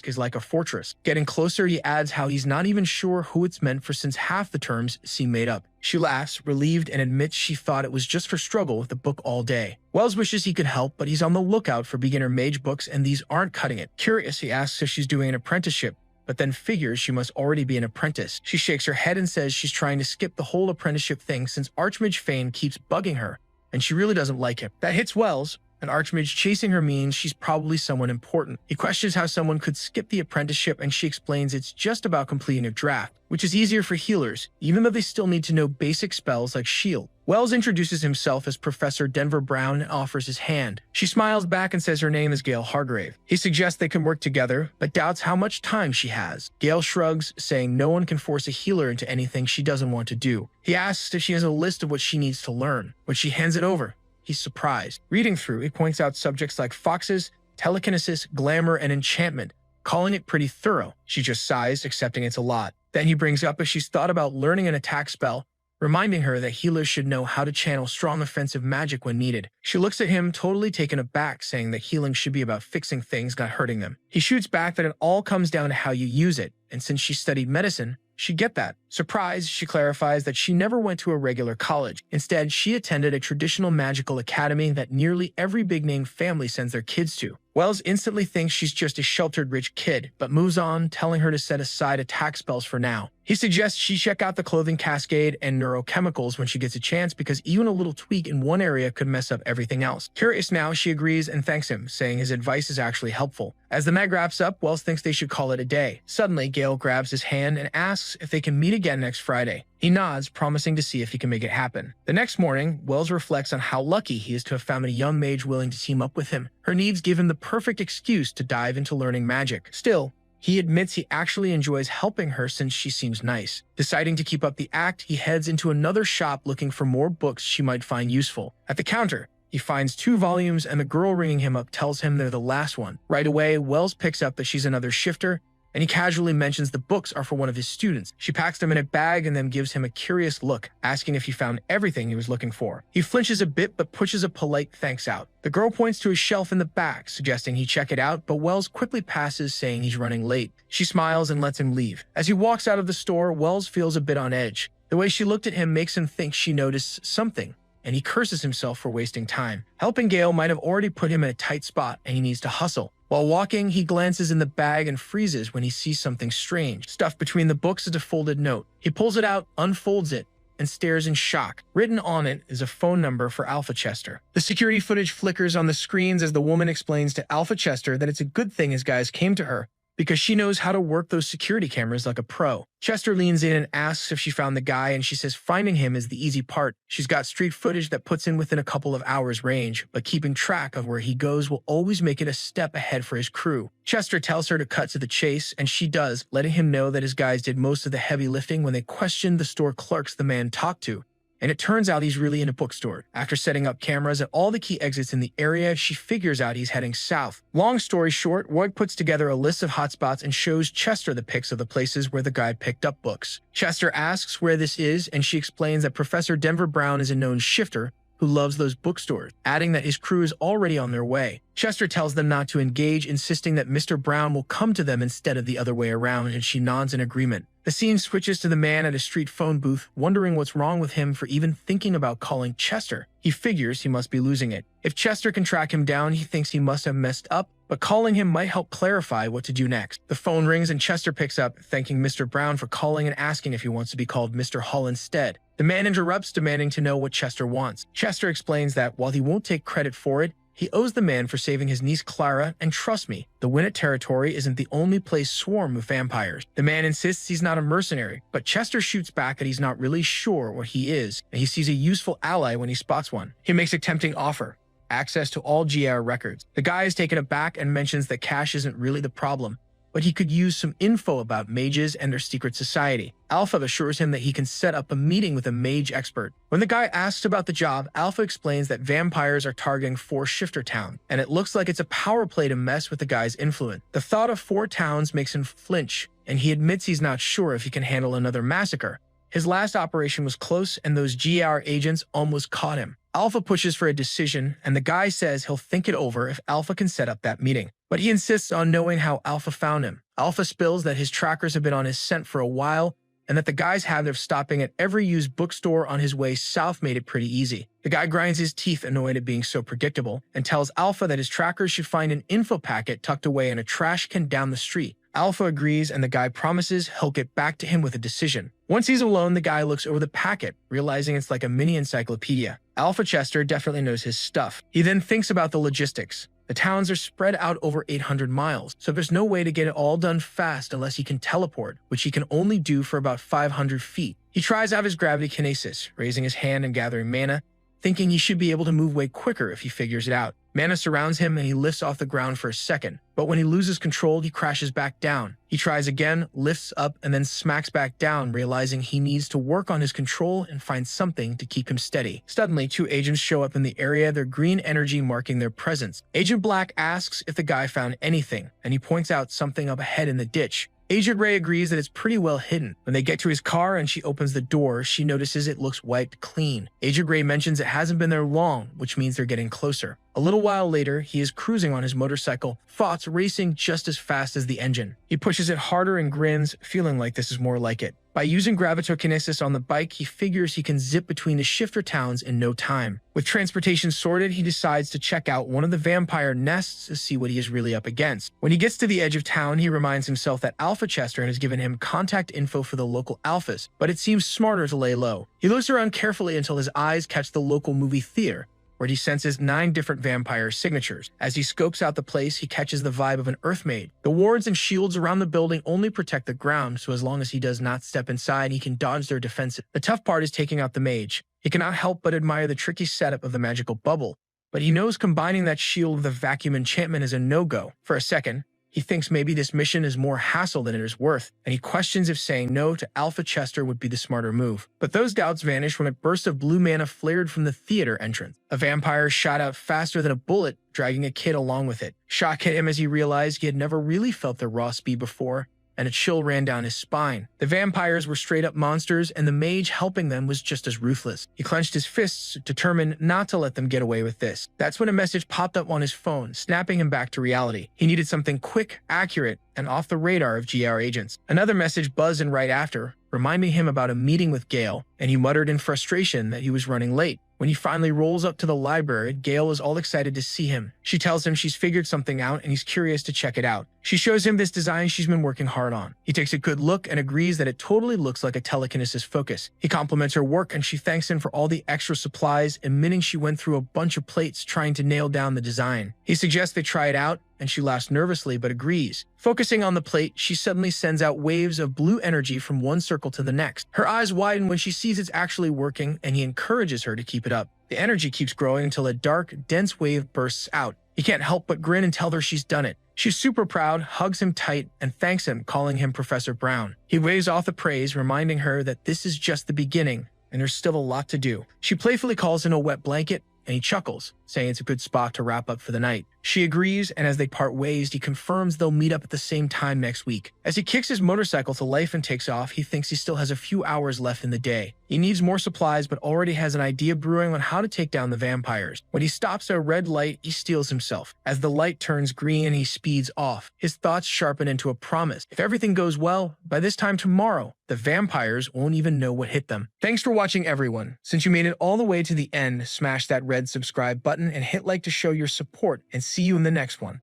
is like a fortress. Getting closer, he adds how he's not even sure who it's meant for since half the terms seem made up. She laughs, relieved, and admits she thought it was just for struggle with the book all day. Wells wishes he could help, but he's on the lookout for beginner mage books, and these aren't cutting it. Curious, he asks if she's doing an apprenticeship, but then figures she must already be an apprentice. She shakes her head and says she's trying to skip the whole apprenticeship thing since Archmage Fane keeps bugging her, and she really doesn't like him. That hits Wells. An archmage chasing her means she's probably someone important. He questions how someone could skip the apprenticeship, and she explains it's just about completing a draft, which is easier for healers, even though they still need to know basic spells like shield. Wells introduces himself as Professor Denver Brown and offers his hand. She smiles back and says her name is Gale Hargrave. He suggests they can work together, but doubts how much time she has. Gale shrugs, saying no one can force a healer into anything she doesn't want to do. He asks if she has a list of what she needs to learn, but she hands it over. He's surprised. Reading through, he points out subjects like foxes, telekinesis, glamour, and enchantment, calling it pretty thorough. She just sighs, accepting it's a lot. Then he brings up if she's thought about learning an attack spell, reminding her that healers should know how to channel strong offensive magic when needed. She looks at him, totally taken aback, saying that healing should be about fixing things, not hurting them. He shoots back that it all comes down to how you use it, and since she studied medicine, she'd get that. Surprised, she clarifies that she never went to a regular college. Instead, she attended a traditional magical academy that nearly every big-name family sends their kids to. Wells instantly thinks she's just a sheltered rich kid, but moves on, telling her to set aside attack spells for now. He suggests she check out the clothing cascade and neurochemicals when she gets a chance because even a little tweak in one area could mess up everything else. Curious now, she agrees and thanks him, saying his advice is actually helpful. As the mag wraps up, Wells thinks they should call it a day. Suddenly, Gale grabs his hand and asks if they can meet again next Friday. He nods, promising to see if he can make it happen. The next morning, Wells reflects on how lucky he is to have found a young mage willing to team up with him. Her needs give him the perfect excuse to dive into learning magic. Still, he admits he actually enjoys helping her since she seems nice. Deciding to keep up the act, he heads into another shop looking for more books she might find useful. At the counter, he finds 2 volumes and the girl ringing him up tells him they're the last one. Right away, Wells picks up that she's another shifter, and he casually mentions the books are for one of his students. She packs them in a bag and then gives him a curious look, asking if he found everything he was looking for. He flinches a bit but pushes a polite thanks out. The girl points to a shelf in the back, suggesting he check it out, but Wells quickly passes, saying he's running late. She smiles and lets him leave. As he walks out of the store, Wells feels a bit on edge. The way she looked at him makes him think she noticed something, and he curses himself for wasting time. Helping Gale might have already put him in a tight spot, and he needs to hustle. While walking, he glances in the bag and freezes when he sees something strange. Stuffed between the books is a folded note. He pulls it out, unfolds it, and stares in shock. Written on it is a phone number for Alpha Chester. The security footage flickers on the screens as the woman explains to Alpha Chester that it's a good thing his guys came to her, because she knows how to work those security cameras like a pro. Chester leans in and asks if she found the guy, and she says finding him is the easy part. She's got street footage that puts in within a couple of hours range, but keeping track of where he goes will always make it a step ahead for his crew. Chester tells her to cut to the chase, and she does, letting him know that his guys did most of the heavy lifting when they questioned the store clerks the man talked to. And it turns out he's really in a bookstore. After setting up cameras at all the key exits in the area, she figures out he's heading south. Long story short, Roy puts together a list of hotspots and shows Chester the pics of the places where the guy picked up books. Chester asks where this is, and she explains that Professor Denver Brown is a known shifter who loves those bookstores, adding that his crew is already on their way. Chester tells them not to engage, insisting that Mr. Brown will come to them instead of the other way around, and she nods in agreement. The scene switches to the man at a street phone booth, wondering what's wrong with him for even thinking about calling Chester. He figures he must be losing it. If Chester can track him down, he thinks he must have messed up, but calling him might help clarify what to do next. The phone rings and Chester picks up, thanking Mr. Brown for calling and asking if he wants to be called Mr. Hull instead. The man interrupts, demanding to know what Chester wants. Chester explains that while he won't take credit for it, he owes the man for saving his niece Clara, and trust me, the Winnet territory isn't the only place swarmed with vampires. The man insists he's not a mercenary, but Chester shoots back that he's not really sure what he is, and he sees a useful ally when he spots one. He makes a tempting offer: access to all GR records. The guy is taken aback and mentions that cash isn't really the problem, but he could use some info about mages and their secret society. Alpha assures him that he can set up a meeting with a mage expert. When the guy asks about the job, Alpha explains that vampires are targeting 4 shifter towns, and it looks like it's a power play to mess with the guy's influence. The thought of 4 towns makes him flinch, and he admits he's not sure if he can handle another massacre. His last operation was close, and those GR agents almost caught him. Alpha pushes for a decision, and the guy says he'll think it over if Alpha can set up that meeting. But he insists on knowing how Alpha found him. Alpha spills that his trackers have been on his scent for a while, and that the guy's habit of stopping at every used bookstore on his way south made it pretty easy. The guy grinds his teeth, annoyed at being so predictable, and tells Alpha that his trackers should find an info packet tucked away in a trash can down the street. Alpha agrees, and the guy promises he'll get back to him with a decision. Once he's alone, the guy looks over the packet, realizing it's like a mini encyclopedia. Alpha Chester definitely knows his stuff. He then thinks about the logistics. The towns are spread out over 800 miles, so there's no way to get it all done fast unless he can teleport, which he can only do for about 500 feet. He tries out his gravity kinesis, raising his hand and gathering mana, thinking he should be able to move way quicker if he figures it out. Mana surrounds him and he lifts off the ground for a second, but when he loses control, he crashes back down. He tries again, lifts up, and then smacks back down, realizing he needs to work on his control and find something to keep him steady. Suddenly, 2 agents show up in the area, their green energy marking their presence. Agent Black asks if the guy found anything, and he points out something up ahead in the ditch. Agent Ray agrees that it's pretty well hidden. When they get to his car and she opens the door, she notices it looks wiped clean. Agent Ray mentions it hasn't been there long, which means they're getting closer. A little while later, he is cruising on his motorcycle, thoughts racing just as fast as the engine. He pushes it harder and grins, feeling like this is more like it. By using gravitokinesis on the bike, he figures he can zip between the shifter towns in no time. With transportation sorted, he decides to check out one of the vampire nests to see what he is really up against. When he gets to the edge of town, he reminds himself that Alpha Chester has given him contact info for the local alphas, but it seems smarter to lay low. He looks around carefully until his eyes catch the local movie theater, where he senses 9 different vampire signatures. As he scopes out the place, he catches the vibe of an Earthmaid. The wards and shields around the building only protect the ground, so as long as he does not step inside, he can dodge their defenses. The tough part is taking out the mage. He cannot help but admire the tricky setup of the magical bubble, but he knows combining that shield with a vacuum enchantment is a no-go. For a second, he thinks maybe this mission is more hassle than it is worth, and he questions if saying no to Alpha Chester would be the smarter move. But those doubts vanish when a burst of blue mana flared from the theater entrance. A vampire shot out faster than a bullet, dragging a kid along with it. Shock hit him as he realized he had never really felt their raw speed before, and a chill ran down his spine. The vampires were straight-up monsters, and the mage helping them was just as ruthless. He clenched his fists, determined not to let them get away with this. That's when a message popped up on his phone, snapping him back to reality. He needed something quick, accurate, and off the radar of GR agents. Another message buzzed in right after, reminding him about a meeting with Gale, and he muttered in frustration that he was running late. When he finally rolls up to the library, Gale is all excited to see him. She tells him she's figured something out and he's curious to check it out. She shows him this design she's been working hard on. He takes a good look and agrees that it totally looks like a telekinesis focus. He compliments her work and she thanks him for all the extra supplies, admitting she went through a bunch of plates trying to nail down the design. He suggests they try it out, and she laughs nervously but agrees. Focusing on the plate, she suddenly sends out waves of blue energy from one circle to the next. Her eyes widen when she sees it's actually working, and he encourages her to keep it up. The energy keeps growing until a dark, dense wave bursts out. He can't help but grin and tell her she's done it. She's super proud, hugs him tight, and thanks him, calling him Professor Brown. He waves off the praise, reminding her that this is just the beginning, and there's still a lot to do. She playfully calls in a wet blanket, and he chuckles, saying it's a good spot to wrap up for the night. She agrees, and as they part ways, he confirms they'll meet up at the same time next week. As he kicks his motorcycle to life and takes off, he thinks he still has a few hours left in the day. He needs more supplies, but already has an idea brewing on how to take down the vampires. When he stops at a red light, he steels himself. As the light turns green, he speeds off. His thoughts sharpen into a promise. If everything goes well, by this time tomorrow, the vampires won't even know what hit them. Thanks for watching, everyone. Since you made it all the way to the end, smash that red subscribe button and hit like to show your support, and see you in the next one.